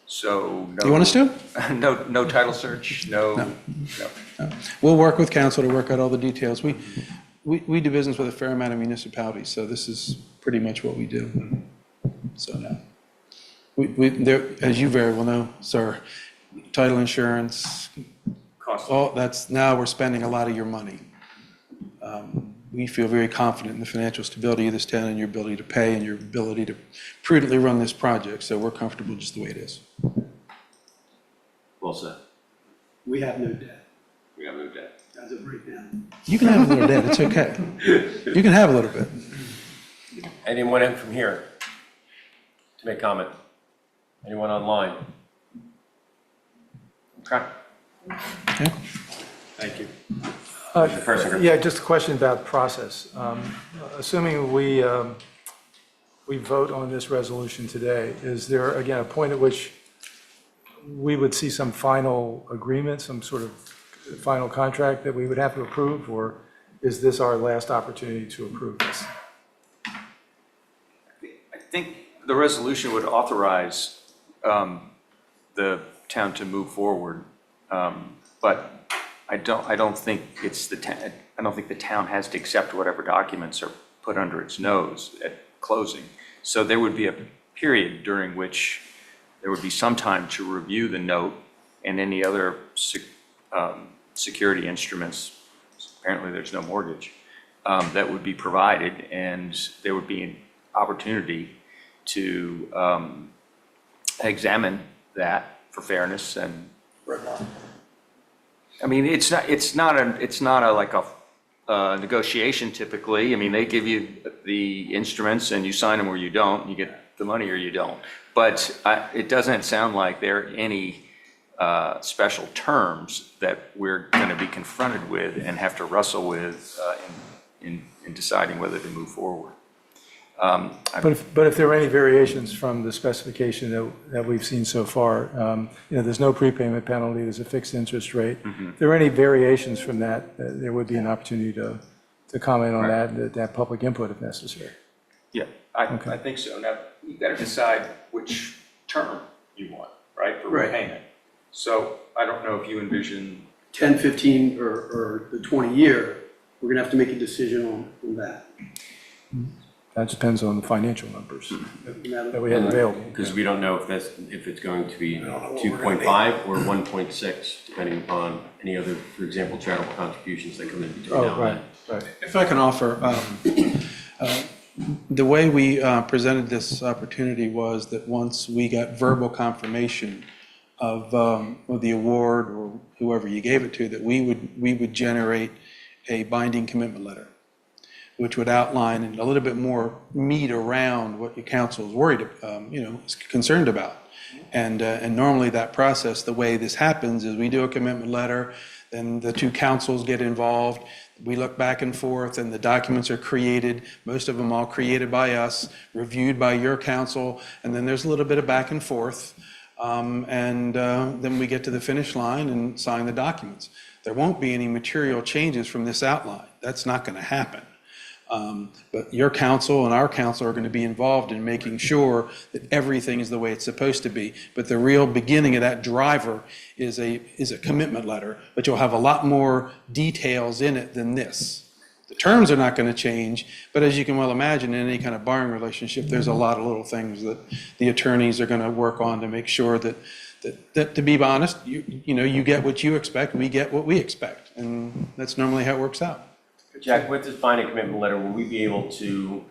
So no. You want us to? No title search, no. We'll work with council to work out all the details. We do business with a fair amount of municipalities, so this is pretty much what we do. So no. There, as you very well know, sir, title insurance, now we're spending a lot of your money. We feel very confident in the financial stability of this town and your ability to pay and your ability to prudently run this project, so we're comfortable just the way it is. Well said. We have no debt We have no debt. as of right now. You can have a little debt, it's okay. You can have a little bit. Anyone in from here to make comment? Anyone online? Okay. Okay. Thank you. Yeah, just a question about process. Assuming we vote on this resolution today, is there, again, a point at which we would see some final agreement, some sort of final contract that we would have to approve, or is this our last opportunity to approve this? I think the resolution would authorize the town to move forward, but I don't think I don't think the town has to accept whatever documents are put under its nose at closing. So there would be a period during which there would be some time to review the note and any other security instruments. Apparently there's no mortgage that would be provided, and there would be an opportunity to examine that for fairness. And I mean, it's not like a negotiation typically. I mean, they give you the instruments and you sign them or you don't, you get the money or you don't. But it doesn't sound like there are any special terms that we're going to be confronted with and have to wrestle with in deciding whether to move forward. But if there are any variations from the specification that we've seen so far, there's no prepayment penalty, there's a fixed interest rate. If there are any variations from that, there would be an opportunity to comment on that and to have public input if necessary. Yeah, I think so. Now, you've got to decide which term you want, right, for repayment. So I don't know if you envision 10, 15, or the 20-year, we're going to have to make a decision on that. That depends on the financial numbers that we have available. Because we don't know if it's going to be 2.5 or 1.6, depending upon any other, for example, charitable contributions that come in between now and then. Right. If I can offer, The way we presented this opportunity was that once we got verbal confirmation of the award or whoever you gave it to, that we would generate a binding commitment letter, which would outline a little bit more meat around what your council is worried, is concerned about. And normally that process, the way this happens is we do a commitment letter, then the two councils get involved. We look back and forth, and the documents are created, most of them all created by us, reviewed by your council, and then there's a little bit of back and forth. Then we get to the finish line and sign the documents. There won't be any material changes from this outline. That's not going to happen. But your council and our council are going to be involved in making sure that everything is the way it's supposed to be. But the real beginning of that driver is a commitment letter, but you'll have a lot more details in it than this. The terms are not going to change, but as you can well imagine, in any kind of borrowing relationship, there's a lot of little things that the attorneys are going to work on to make sure that to be honest, you get what you expect, we get what we expect, and that's normally how it works out. Jack, with this binding commitment letter, will we be able to,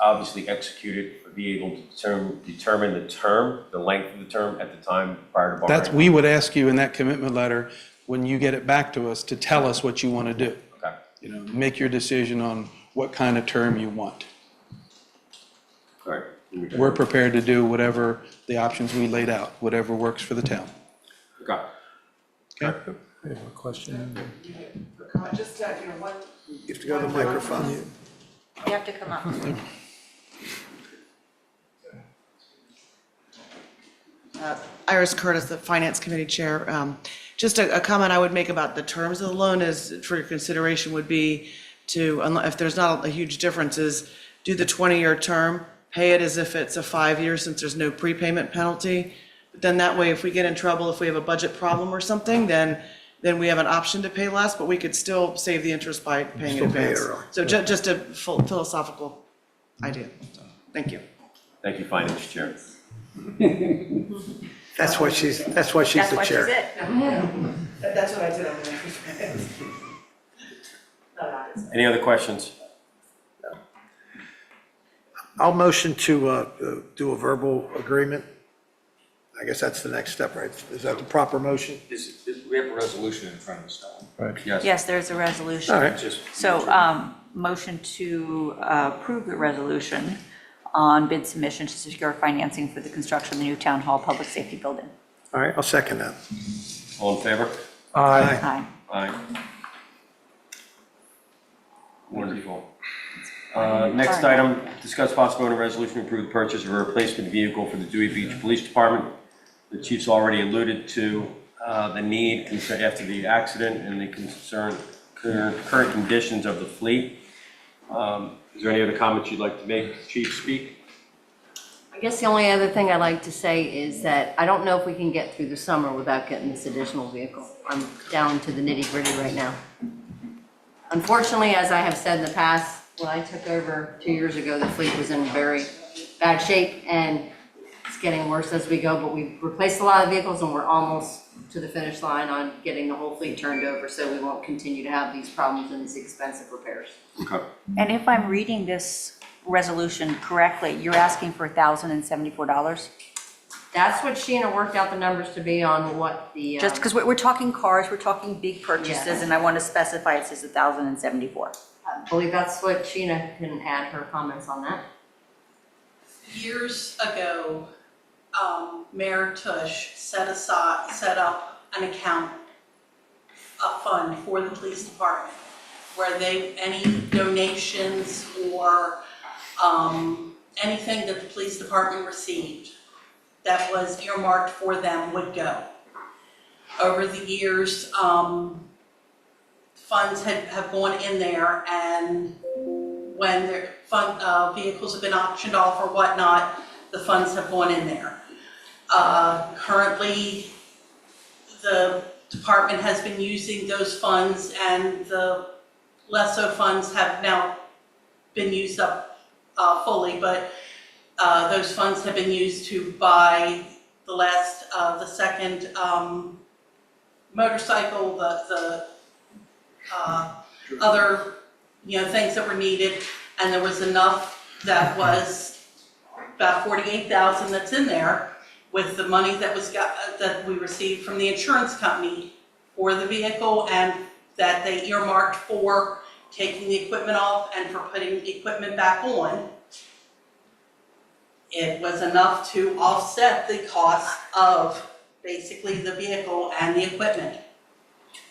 obviously execute it, or be able to determine the term, the length of the term at the time prior to borrowing? We would ask you in that commitment letter, when you get it back to us, to tell us what you want to do. Okay. Make your decision on what kind of term you want. All right. We're prepared to do whatever the options we laid out, whatever works for the town. Okay. Okay? I have a question. You have to go to the microphone. You have to come up. Iris Curtis, the Finance Committee Chair. Just a comment I would make about the terms of the loan is, for your consideration, would be to, if there's not a huge difference, is do the 20-year term, pay it as if it's a 5-year since there's no prepayment penalty. But then that way, if we get in trouble, if we have a budget problem or something, then we have an option to pay less, but we could still save the interest by paying in Still pay it advance. early. So just a philosophical idea. So, thank you. Thank you, Finance Chair. That's why she's the That's why she's chair. it. That's what I did over there. Any other questions? I'll motion to do a verbal agreement. I guess that's the next step, right? Is that the proper motion? We have a resolution in front of us now. Right. Yes. Yes, there's a resolution. All right. So, motion to approve the resolution on bid submission to secure financing for the construction of the new town hall public safety building. All right, I'll second that. All in favor? Aye. Aye. Aye. Wonderful. Next item, discuss possible vote on resolution to approve the purchase of a replacement vehicle for the Dewey Beach Police Department. The chief's already alluded to the need after the accident and the current conditions of the fleet. Is there any other comments you'd like to make? Chief, speak. I guess the only other thing I'd like to say is that I don't know if we can get through the summer without getting this additional vehicle. I'm down to the nitty-gritty right now. Unfortunately, as I have said in the past, when I took over 2 years ago, the fleet was in very bad shape, and it's getting worse as we go, but we've replaced a lot of vehicles, and we're almost to the finish line on getting the whole fleet turned over, so we won't continue to have these problems and these expensive repairs. Okay. And if I'm reading this resolution correctly, you're asking for $1,074? That's what Sheena worked out the numbers to be on what the. Just because we're talking cars, we're talking big purchases, Yes. and I want to specify it says $1,074. I believe that's what Sheena can add her comments on that. Years ago, Mayor Tush set up an account, a fund for the police department, where any donations or anything that the police department received that was earmarked for them would go. Over the years, funds have gone in there, and when their vehicles have been auctioned off or whatnot, the funds have gone in there. Currently, the department has been using those funds, and the LESO funds have now been used up fully, but those funds have been used to buy the second motorcycle, the other, things that were needed. And there was enough that was about 48,000 that's in there with the money that we received from the insurance company for the vehicle and that they earmarked for taking the equipment off and for putting equipment back on. It was enough to offset the cost of basically the vehicle and the equipment.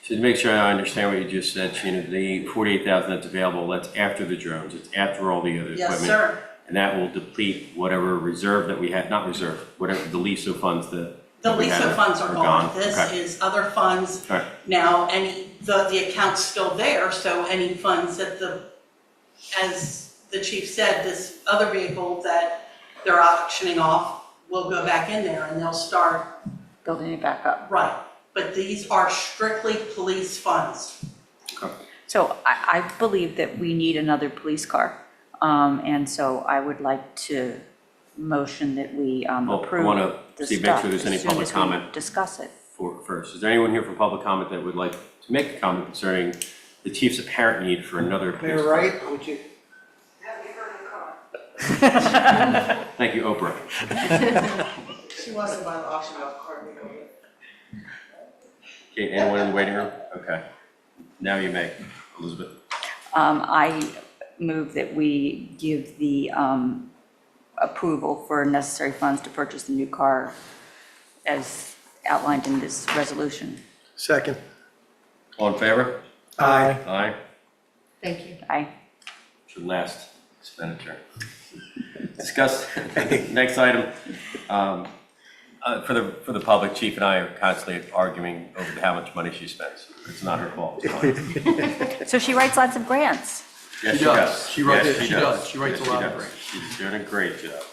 So to make sure I understand what you just said, Sheena, the 48,000 that's available, that's after the drones, it's after all the other equipment. Yes, sir. And that will deplete whatever reserve that we had, not reserve, whatever the LISO funds that. The we had LISA funds are gone. This Okay. is other funds. Okay. Now, the account's still there, so any funds that as the chief said, this other vehicle that they're auctioning off will go back in there and they'll start. Building it back up. Right, but these are strictly police funds. So I believe that we need another police car. And so I would like to motion that we Well, I approve wanna the see, make stuff sure there's any as soon public as we comment. discuss it. First. Is there anyone here from public comment that would like to make a comment concerning the chief's apparent need for another police Mayor car? Wright, would you? Thank you, Oprah. She wants to buy the auction off car. Okay, anyone in the waiting room? Okay. Now you may, Elizabeth. I move that we give the approval for necessary funds to purchase the new car as outlined in this resolution. Second. All in favor? Aye. Aye. Thank you. Aye. Should last expenditure. Discuss, next item. For the public, Chief and I are constantly arguing over how much money she spends. It's not her fault. It's mine. So she writes lots of grants. Yes, She does. She writes- Yes, she does. She writes Yes, a lot she of does. grants. She's doing a great job.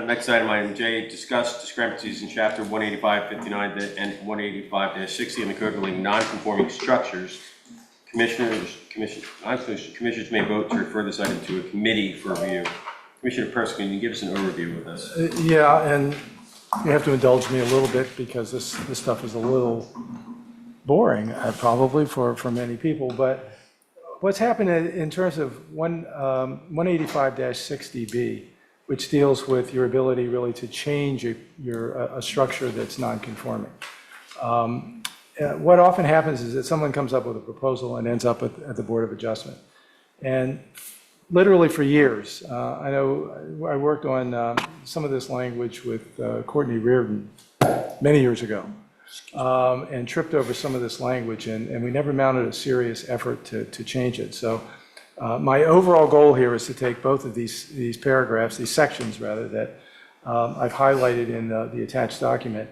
Next item J, discuss discrepancies in chapter 185-59 and 185-60 in the code relating non-conforming structures. Commissioners may vote to refer this item to a committee for review. Commissioner Persky, can you give us an overview of this? Yeah, and you have to indulge me a little bit because this stuff is a little boring, probably for many people. But what's happened in terms of 185-60B, which deals with your ability really to change a structure that's non-conforming. What often happens is that someone comes up with a proposal and ends up at the Board of Adjustment. And literally for years, I know I worked on some of this language with Courtney Reardon many years ago, and tripped over some of this language, and we never mounted a serious effort to change it. So my overall goal here is to take both of these paragraphs, these sections rather, that I've highlighted in the attached document,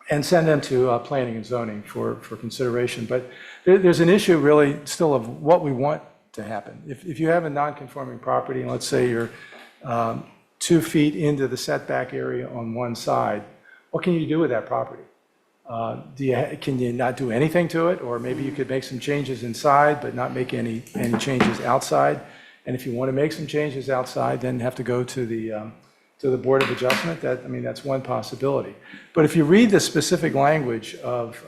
and send them to planning and zoning for consideration. But there's an issue really still of what we want to happen. If you have a non-conforming property, and let's say you're 2 feet into the setback area on one side, what can you do with that property? Can you not do anything to it? Or maybe you could make some changes inside, but not make any changes outside. And if you want to make some changes outside, then have to go to the Board of Adjustment. That's one possibility. But if you read the specific language of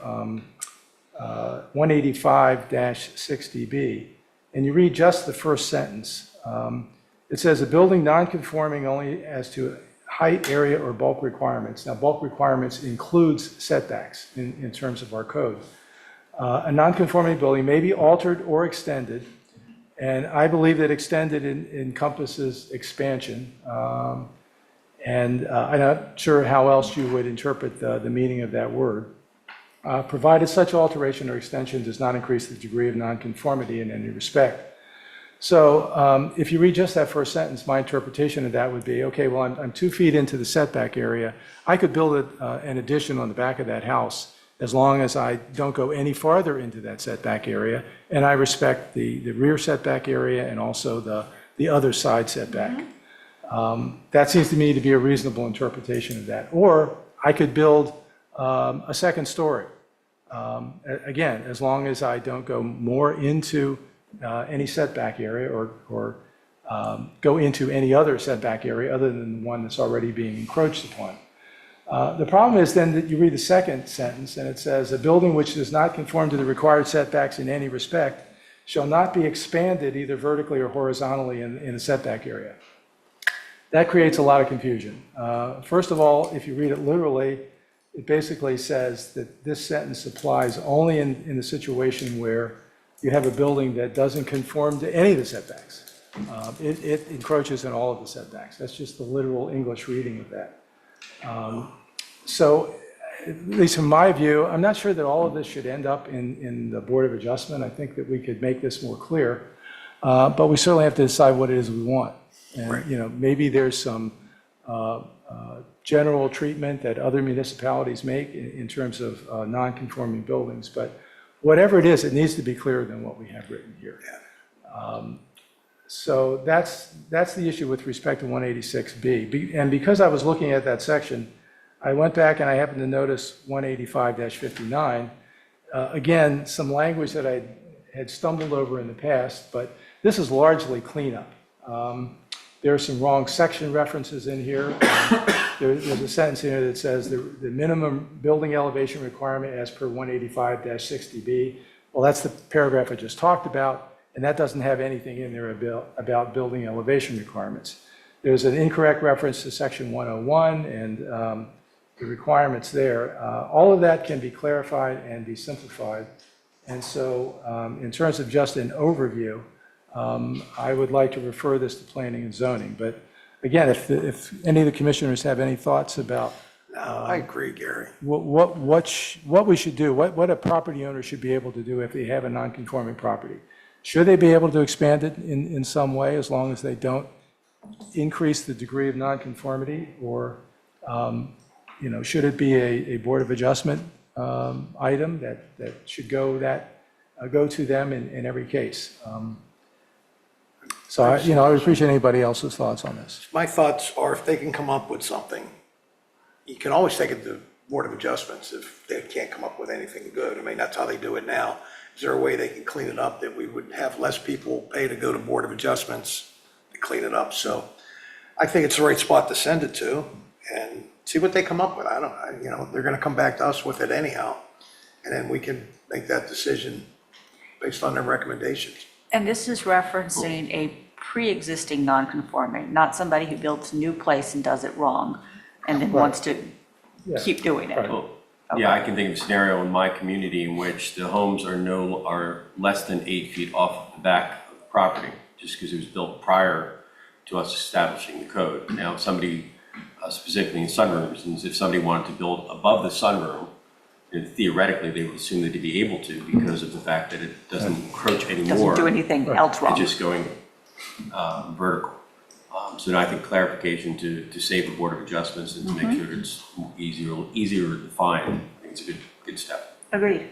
185-60B, and you read just the first sentence, it says a building non-conforming only as to height, area, or bulk requirements. Now, bulk requirements includes setbacks in terms of our code. A non-conforming building may be altered or extended, and I believe that extended encompasses expansion. And I'm not sure how else you would interpret the meaning of that word. Provided such alteration or extension does not increase the degree of nonconformity in any respect. So if you read just that first sentence, my interpretation of that would be, okay, well, I'm 2 feet into the setback area. I could build an addition on the back of that house as long as I don't go any farther into that setback area, and I respect the rear setback area and also the other side setback. That seems to me to be a reasonable interpretation of that. Or I could build a second story. Again, as long as I don't go more into any setback area or go into any other setback area other than the one that's already being encroached upon. The problem is then that you read the second sentence and it says, a building which does not conform to the required setbacks in any respect shall not be expanded either vertically or horizontally in a setback area. That creates a lot of confusion. First of all, if you read it literally, it basically says that this sentence applies only in the situation where you have a building that doesn't conform to any of the setbacks. It encroaches in all of the setbacks. That's just the literal English reading of that. So, at least from my view, I'm not sure that all of this should end up in the Board of Adjustment. I think that we could make this more clear, but we certainly have to decide what it is we want. And, you know, maybe there's some general treatment that other municipalities make in terms of non-conforming buildings, but whatever it is, it needs to be clearer than what we have written here. So that's the issue with respect to 186B. And because I was looking at that section, I went back and I happened to notice 185-59. Again, some language that I had stumbled over in the past, but this is largely cleanup. There are some wrong section references in here. There's a sentence in here that says the minimum building elevation requirement as per 185-60B. Well, that's the paragraph I just talked about, and that doesn't have anything in there about building elevation requirements. There's an incorrect reference to section 101 and the requirements there. All of that can be clarified and be simplified. And so in terms of just an overview, I would like to refer this to planning and zoning. But again, if any of the commissioners have any thoughts about I agree, Gary. what we should do, what a property owner should be able to do if they have a non-conforming property. Should they be able to expand it in some way as long as they don't increase the degree of nonconformity? Or, you know, should it be a Board of Adjustment item that should go to them in every case? So, I would appreciate anybody else's thoughts on this. My thoughts are if they can come up with something, you can always take it to Board of Adjustments if they can't come up with anything good. I mean, that's how they do it now. Is there a way they can clean it up that we would have less people pay to go to Board of Adjustments to clean it up? So I think it's the right spot to send it to and see what they come up with. They're going to come back to us with it anyhow. And then we can make that decision based on their recommendations. And this is referencing a pre-existing non-conforming, not somebody who builds a new place and does it wrong and then wants to keep doing it. Well, yeah, I can think of a scenario in my community in which the homes are less than 8 feet off the back of the property, just because it was built prior to us establishing the code. Now, somebody, specifically in sunrooms, and if somebody wanted to build above the sunroom, theoretically, they would assume that they'd be able to because of the fact that it doesn't encroach anymore. Doesn't do anything else wrong. It's just going vertical. So I think clarification to save the Board of Adjustments and to make sure it's easier to define, I think it's a good step. Agreed.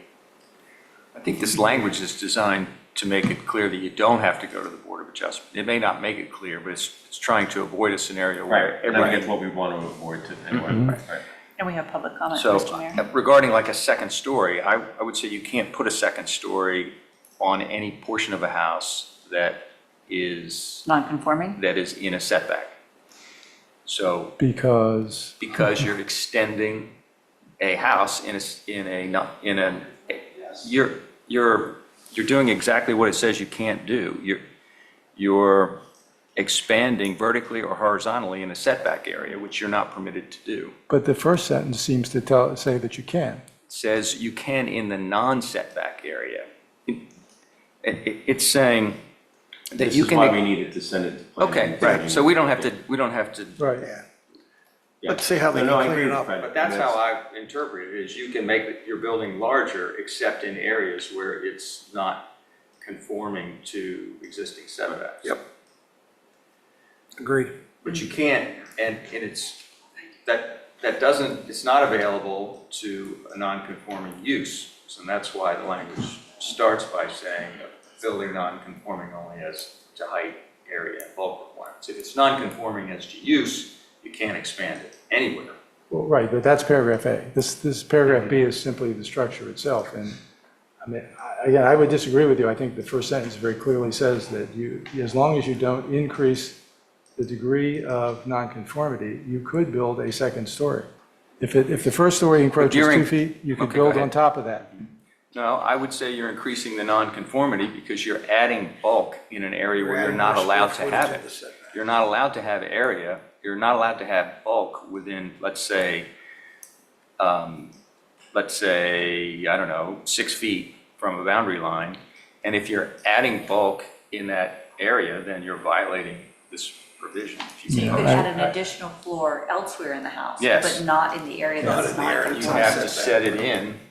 I think this language is designed to make it clear that you don't have to go to the Board of Adjustment. It may not make it clear, but it's trying to avoid a scenario where And I think that's what we want to avoid anyway. Right. And we have public comment, So Mr. Mayor. regarding like a second story, I would say you can't put a second story on any portion of a house that is Non-conforming? in a setback. So Because, you're extending a house you're doing exactly what it says you can't do. You're expanding vertically or horizontally in a setback area, which you're not permitted to do. but the first sentence seems to say that you can. It says you can in the non-setback area. It's saying that This you is can. why we needed to send it to planning. Okay, and right, zoning. so we don't have to. Right. Yeah. Let's see how they No, I can agree clean it with up. Fred. But that's how I interpret it, is you can make your building larger except in areas where it's not conforming to existing setbacks. Yep. Agreed. But you can't, and it's, it's not available to a non-conforming use. So that's why the language starts by saying a building non-conforming only as to height, area, and bulk requirements. If it's non-conforming as to use, you can't expand it anywhere. Well, right, but that's paragraph A. This paragraph B is simply the structure itself. And I mean, again, I would disagree with you. I think the first sentence very clearly says that as long as you don't increase the degree of nonconformity, you could build a second story. If the first story encroaches 2 feet, you could Okay, go build on ahead. top of that. No, I would say you're increasing the nonconformity because you're adding bulk in an area where you're not allowed to have it. You're not allowed to have area, you're not allowed to have bulk within, let's say, I don't know, 6 feet from a boundary line. And if you're adding bulk in that area, then you're violating this provision. If So you you could add an additional floor elsewhere in the house, Yes. but not in the area that's not You conforming. have to set it in.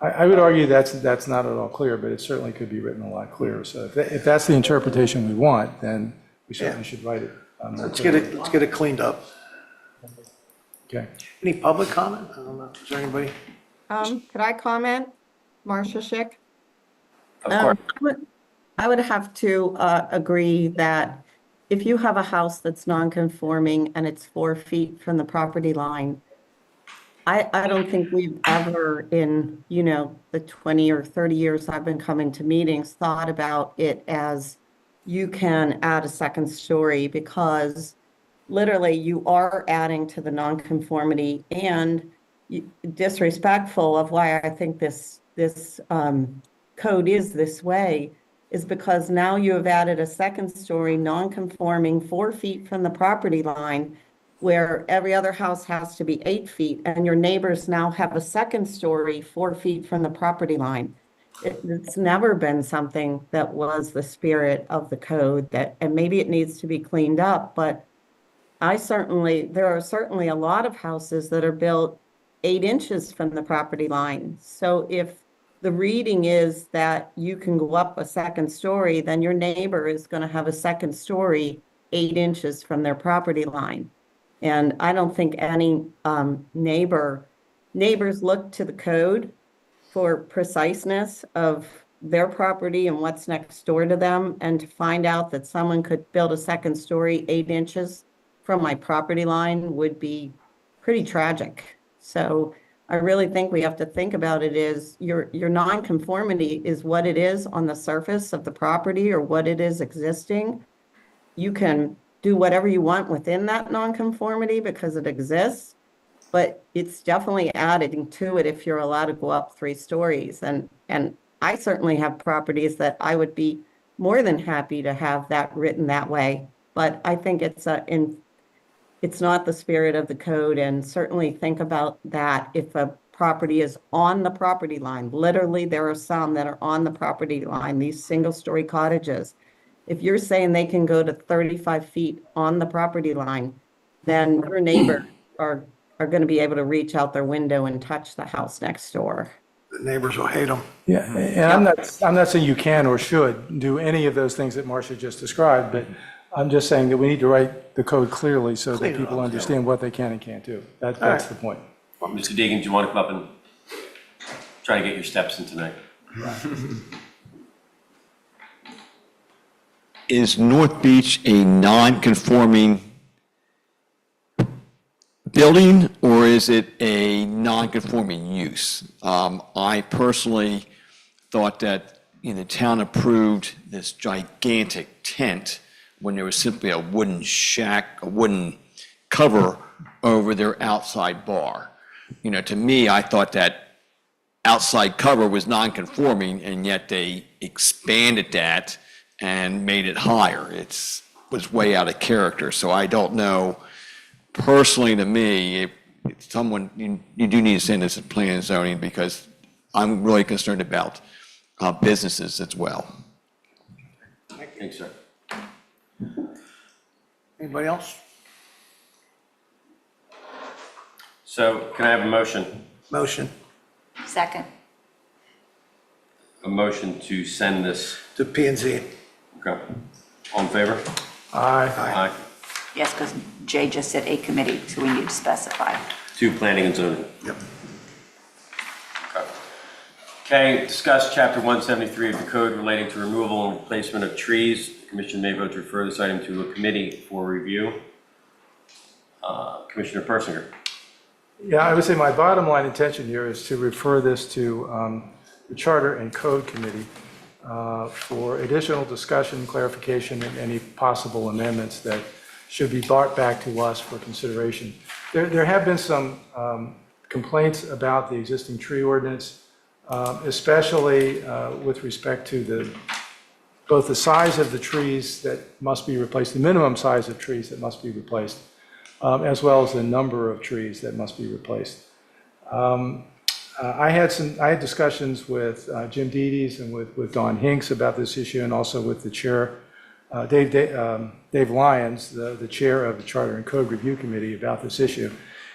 I would argue that's not at all clear, but it certainly could be written a lot clearer. So if that's the interpretation we want, then we certainly should write it. Let's get it cleaned up. Okay. Any public comment? I don't know, is there anybody? Could I comment? Marcia Schick? Of course. I would have to agree that if you have a house that's non-conforming and it's 4 feet from the property line, I don't think we've ever in, the 20 or 30 years I've been coming to meetings, thought about it as you can add a second story, because literally you are adding to the nonconformity, and disrespectful of why I think this code is this way is because now you have added a second story non-conforming 4 feet from the property line, where every other house has to be 8 feet, and your neighbors now have a second story 4 feet from the property line. It's never been something that was the spirit of the code, and maybe it needs to be cleaned up, but there are certainly a lot of houses that are built 8 inches from the property line. So if the reading is that you can go up a second story, then your neighbor is going to have a second story 8 inches from their property line. And I don't think any neighbors look to the code for preciseness of their property and what's next door to them, and to find out that someone could build a second story 8 inches from my property line would be pretty tragic. So I really think we have to think about it is your nonconformity is what it is on the surface of the property or what it is existing. You can do whatever you want within that nonconformity because it exists, but it's definitely adding to it if you're allowed to go up 3 stories. And I certainly have properties that I would be more than happy to have that written that way. But I think it's not the spirit of the code, and certainly think about that if a property is on the property line. Literally, there are some that are on the property line, these single-story cottages. If you're saying they can go to 35 feet on the property line, then your neighbors are going to be able to reach out their window and touch the house next door. The neighbors will hate them. Yeah, and I'm not saying you can or should do any of those things that Marcia just described, but I'm just saying that we need to write the code clearly so Clean that it people up, understand what they can and can't do. That's the point. Mr. Deegan, do you want to come up and try to get your steps in tonight? Is North Beach a non-conforming building, or is it a non-conforming use? I personally thought that the town approved this gigantic tent when there was simply a wooden shack, a wooden cover over their outside bar. To me, I thought that outside cover was non-conforming, and yet they expanded that and made it higher. It was way out of character, so I don't know. Personally, to me, if someone, you do need to send this to planning and zoning, because I'm really concerned about businesses as well. Thanks, sir. Anybody else? So can I have a motion? Motion Second. A motion to send this, to P and Z. okay. All in favor? Aye. Aye. Yes, because Jay just said a committee, so we need to specify. To planning and zoning. Yep. Okay, discuss chapter 173 of the code relating to removal and replacement of trees. The commission may vote to refer this item to a committee for review. Commissioner Persinger. Yeah, I would say my bottom line intention here is to refer this to the Charter and Code Committee for additional discussion, clarification, and any possible amendments that should be brought back to us for consideration. There have been some complaints about the existing tree ordinance. especially with respect to both the size of the trees that must be replaced, the minimum size of trees that must be replaced, as well as the number of trees that must be replaced. I had discussions with Jim Dedes and with Don Hinks about this issue, and also with the chair, Dave Lyons, the chair of the Charter and Code Review Committee, about this issue.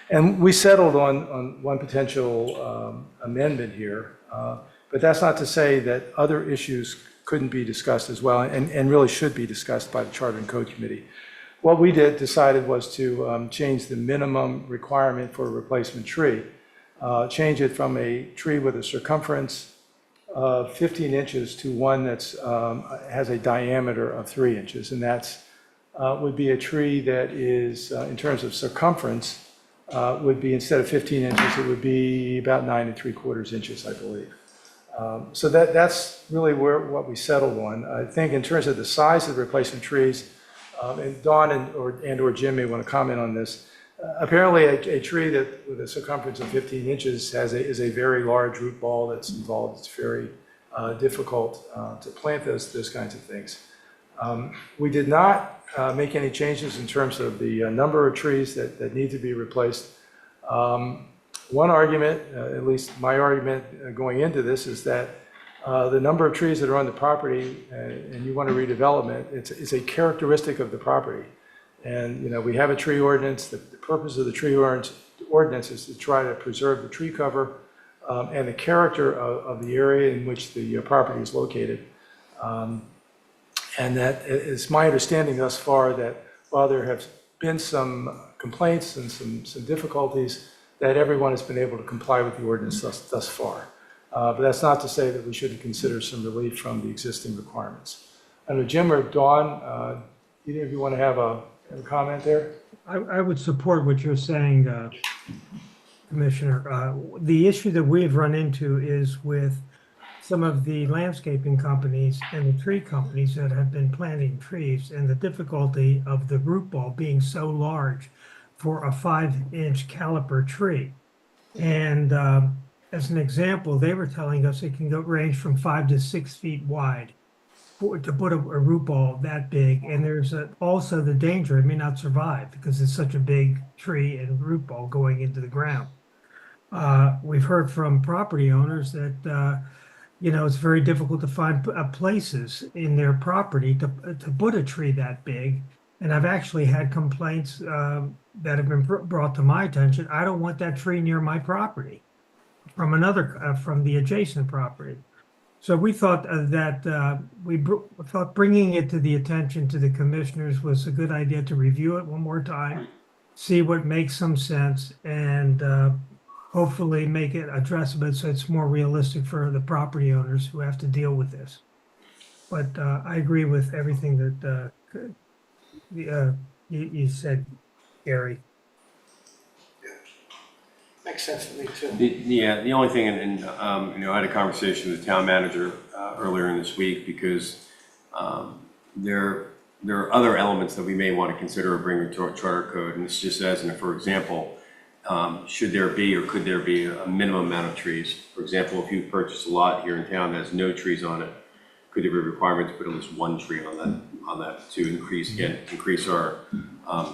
And we settled on one potential amendment here, but that's not to say that other issues couldn't be discussed as well, and really should be discussed by the Charter and Code Committee. What we decided was to change the minimum requirement for a replacement tree, change it from a tree with a circumference of 15 inches to one that's has a diameter of 3 inches, and that's would be a tree that is, in terms of circumference, would be, instead of 15 inches, it would be about 9 3/4 inches, I believe. So that's really what we settled on. I think in terms of the size of the replacement trees, and Dawn or Jim may want to comment on this. Apparently, a tree that with a circumference of 15 inches is a very large root ball that's involved. It's very difficult to plant those kinds of things. We did not make any changes in terms of the number of trees that need to be replaced. One argument, at least my argument going into this, is that the number of trees that are on the property, and you want a redevelopment, it's a characteristic of the property. And, you know, we have a tree ordinance. The purpose of the tree ordinance is to try to preserve the tree cover and the character of the area in which the property is located. And that it's my understanding thus far that while there have been some complaints and some difficulties, that everyone has been able to comply with the ordinance thus far. But that's not to say that we shouldn't consider some relief from the existing requirements. I know Jim or Dawn, either of you want to have a comment there? I would support what you're saying, Commissioner. The issue that we've run into is with some of the landscaping companies and the tree companies that have been planting trees, and the difficulty of the root ball being so large for a 5-inch caliper tree. And as an example, they were telling us it can range from 5 to 6 feet wide to put a root ball that big. And there's also the danger it may not survive because it's such a big tree and root ball going into the ground. We've heard from property owners that you know, it's very difficult to find places in their property to put a tree that big. And I've actually had complaints that have been brought to my attention. I don't want that tree near my property from the adjacent property. So we thought thought bringing it to the attention to the commissioners was a good idea, to review it one more time, see what makes some sense, and hopefully make it addressable so it's more realistic for the property owners who have to deal with this. But I agree with everything that you said, Gary. Makes sense to me too. The only thing, and you know, I had a conversation with the town manager earlier in this week, because there are other elements that we may want to consider bringing to our charter code, and this just as, for example, should there be or could there be a minimum amount of trees? For example, if you purchase a lot here in town that has no trees on it, could there be a requirement to put at least one tree on that to increase our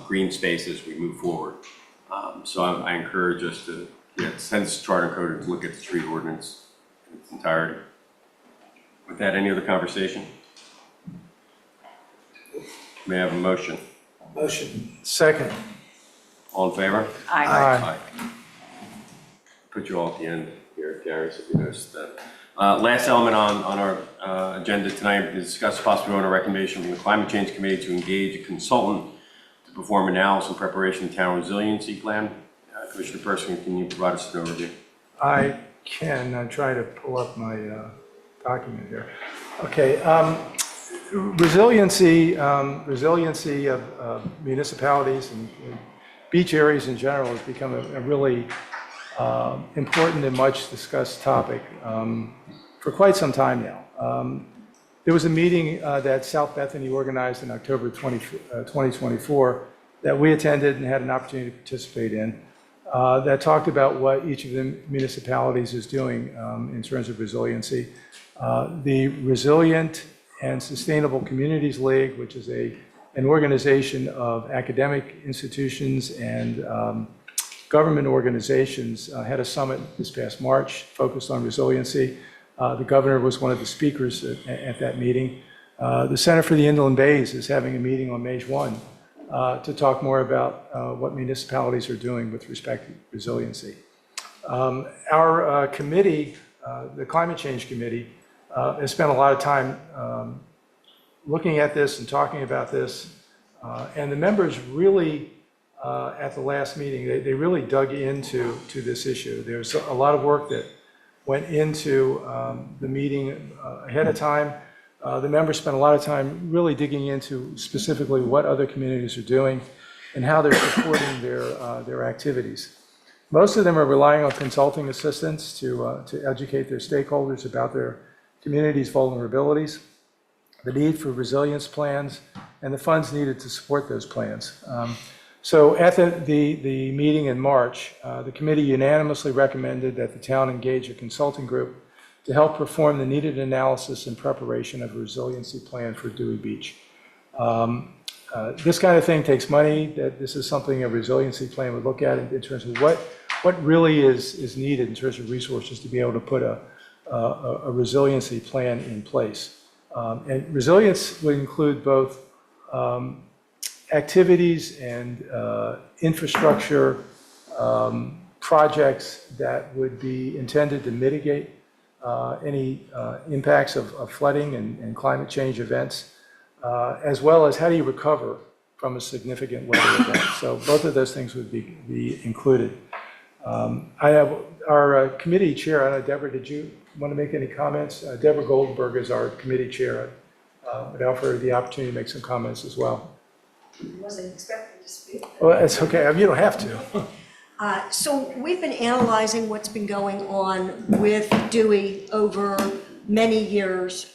green space as we move forward? So I encourage us to, send this charter code and to look at the tree ordinance in its entirety. With that, any other conversation? May I have a motion? Motion. Second. All in favor? Aye. Put you all at the end here, Gary, so you noticed that. Last element on our agenda tonight is discuss possibly on a recommendation from the Climate Change Committee to engage a consultant to perform analysis and preparation of the town resiliency plan. Commissioner Persigan, can you provide us an overview? I can try to pull up my document here. Okay. Resiliency of municipalities and beach areas in general has become a really important and much discussed topic for quite some time now. There was a meeting that South Bethany organized in October 2024 that we attended and had an opportunity to participate in. that talked about what each of the municipalities is doing in terms of resiliency. The Resilient and Sustainable Communities League, which is an organization of academic institutions and government organizations, had a summit this past March focused on resiliency. The governor was one of the speakers at that meeting. The Center for the Inland Bays is having a meeting on May 1 to talk more about what municipalities are doing with respect to resiliency. Our committee, the Climate Change Committee, has spent a lot of time looking at this and talking about this. And the members really, at the last meeting, they really dug into this issue. There's a lot of work that went into the meeting ahead of time. The members spent a lot of time really digging into specifically what other communities are doing and how they're supporting their activities. Most of them are relying on consulting assistance to educate their stakeholders about their community's vulnerabilities, the need for resilience plans, and the funds needed to support those plans. So at the meeting in March, the committee unanimously recommended that the town engage a consulting group to help perform the needed analysis and preparation of a resiliency plan for Dewey Beach. This kind of thing takes money. This is something a resiliency plan would look at in terms of what really is needed in terms of resources to be able to put a resiliency plan in place. And resilience would include both activities and infrastructure projects that would be intended to mitigate any impacts of flooding and climate change events, as well as how do you recover from a significant weather event. So both of those things would be included. I have our committee chair, I don't know, Deborah, did you want to make any comments? Deborah Goldberg is our committee chair. I'd offer her the opportunity to make some comments as well. Wasn't expecting to speak. Well, that's okay. You don't have to. So we've been analyzing what's been going on with Dewey over many years.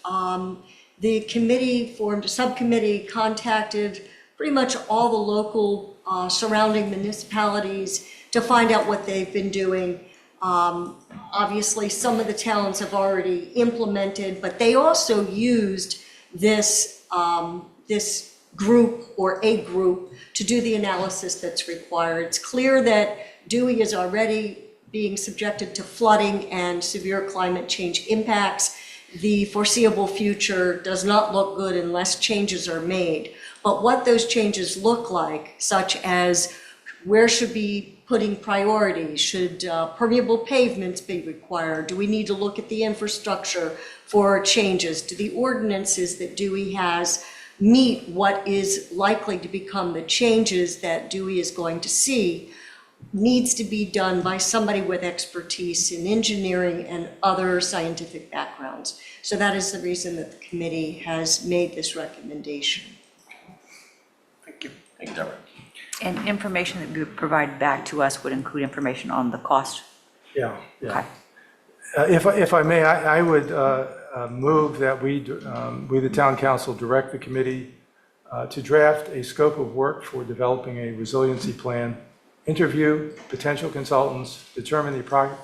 The committee formed a subcommittee, contacted pretty much all the local surrounding municipalities to find out what they've been doing. Obviously, some of the towns have already implemented, but they also used this group or a group to do the analysis that's required. It's clear that Dewey is already being subjected to flooding and severe climate change impacts. The foreseeable future does not look good unless changes are made. But what those changes look like, such as where should be putting priorities, should permeable pavements be required? Do we need to look at the infrastructure for changes? Do the ordinances that Dewey has meet what is likely to become the changes that Dewey is going to see? Needs to be done by somebody with expertise in engineering and other scientific backgrounds. So that is the reason that the committee has made this recommendation. Thank you, Deborah. And information that would provide back to us would include information on the cost? Yeah. Okay. If I may, I would move that we, the town council, direct the committee to draft a scope of work for developing a resiliency plan, interview potential consultants, determine the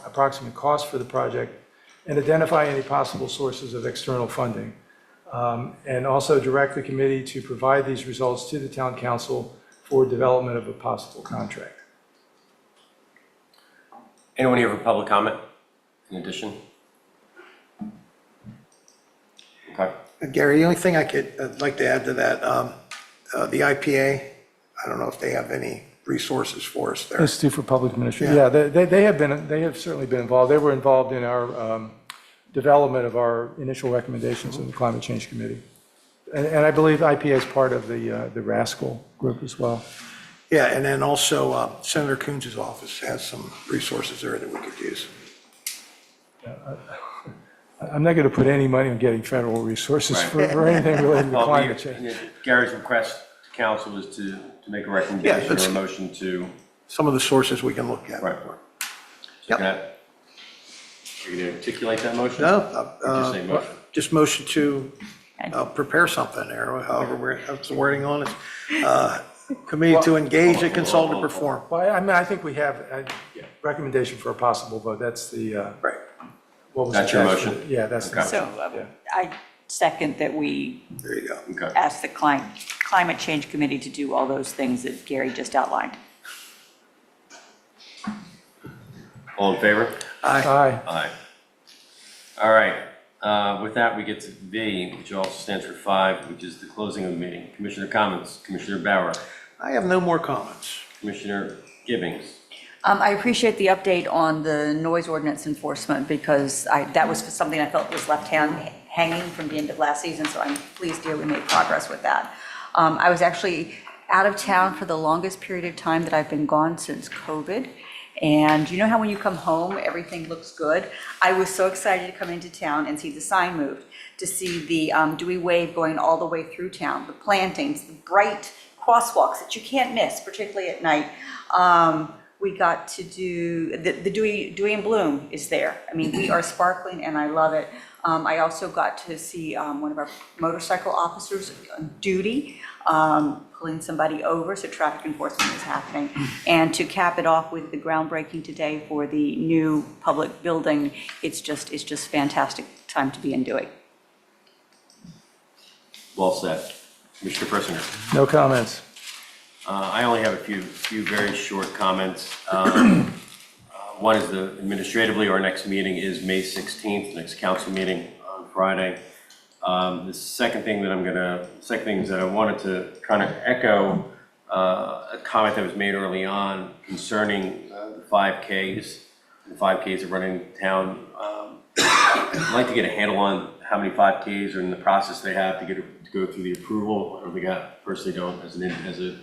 approximate cost for the project, and identify any possible sources of external funding. And also direct the committee to provide these results to the town council for development of a possible contract. Anyone here for public comment in addition? Okay. Gary, the only thing I'd like to add to that, the IPA, I don't know if they have any resources for us there. Institute for Public Administration. Yeah, they have certainly been involved. They were involved in our development of our initial recommendations in the Climate Change Committee. And I believe IPA is part of the Rascal group as well. Yeah, and then also Senator Coons' office has some resources there that we could use. I'm not going to put any money on getting federal resources for anything related to climate change. Gary's request to council is to make a recommendation or a motion to. Some of the sources we can look at. Right. Yep. Are you going to articulate that motion? No, Or just say motion? just motion to prepare something there, however, how's the wording on it? committee to engage a consultant to perform. Well, I mean, I think we have a recommendation for a possible vote. That's the, Right. what was That's your attached to motion? it. Yeah, that's the Okay. motion. So Yeah. I second that we There you go. Okay. ask the Climate Change Committee to do all those things that Gary just outlined. All in favor? Aye. Aye. All right, with that, we get to V, which also stands for 5, which is the closing of the meeting. Commissioner comments, Commissioner Bauer, I have no more comments. Commissioner Gibbings. I appreciate the update on the noise ordinance enforcement because that was something I felt was left hanging from the end of last season, so I'm pleased to hear we made progress with that. I was actually out of town for the longest period of time that I've been gone since COVID. And you know how when you come home, everything looks good? I was so excited to come into town and see the sign moved, to see the Dewey Wave going all the way through town, the plantings, the bright crosswalks that you can't miss, particularly at night. We got to do, the Dewey and Bloom is there. I mean, we are sparkling and I love it. I also got to see one of our motorcycle officers on duty, pulling somebody over, so traffic enforcement is happening. And to cap it off with the groundbreaking today for the new public building, it's just fantastic time to be in Dewey. Well said. Commissioner Persinger. No comments. I only have a few very short comments. One is the administratively, our next meeting is May 16th, next council meeting on Friday. The second thing is that I wanted to kind of echo a comment that was made early on concerning the 5Ks. The 5Ks are running town. I'd like to get a handle on how many 5Ks are in the process they have to go through the approval. I don't think I personally don't, as a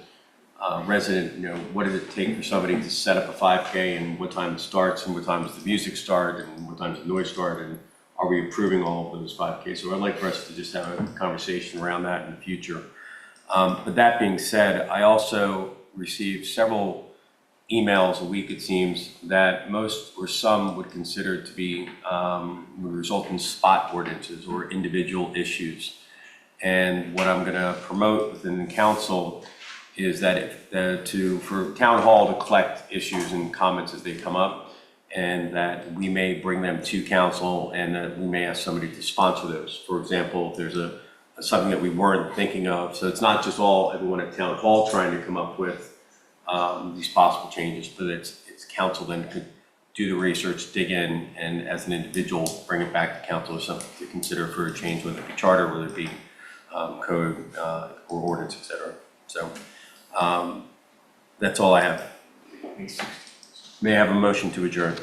resident, you know, what does it take for somebody to set up a 5K and what time it starts and what time does the music start and what time does the noise start and are we approving all of those 5Ks? So I'd like for us to just have a conversation around that in the future. But that being said, I also received several emails a week, it seems, that most or some would consider to be, would result in spot ordinances or individual issues. And what I'm gonna promote within the council is that for town hall to collect issues and comments as they come up, and that we may bring them to council and that we may ask somebody to sponsor those. For example, if there's something that we weren't thinking of, so it's not just everyone at town hall trying to come up with these possible changes, but it's council then could do the research, dig in, and as an individual, bring it back to council or something to consider for a change, whether it be charter, whether it be code or ordinance, et cetera. So that's all I have. May I have a motion to adjourn?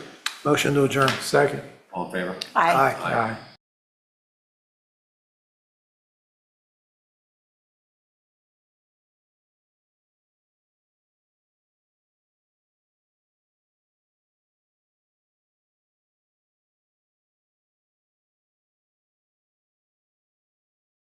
Motion to adjourn. Second. All in favor? Aye. Aye. Aye.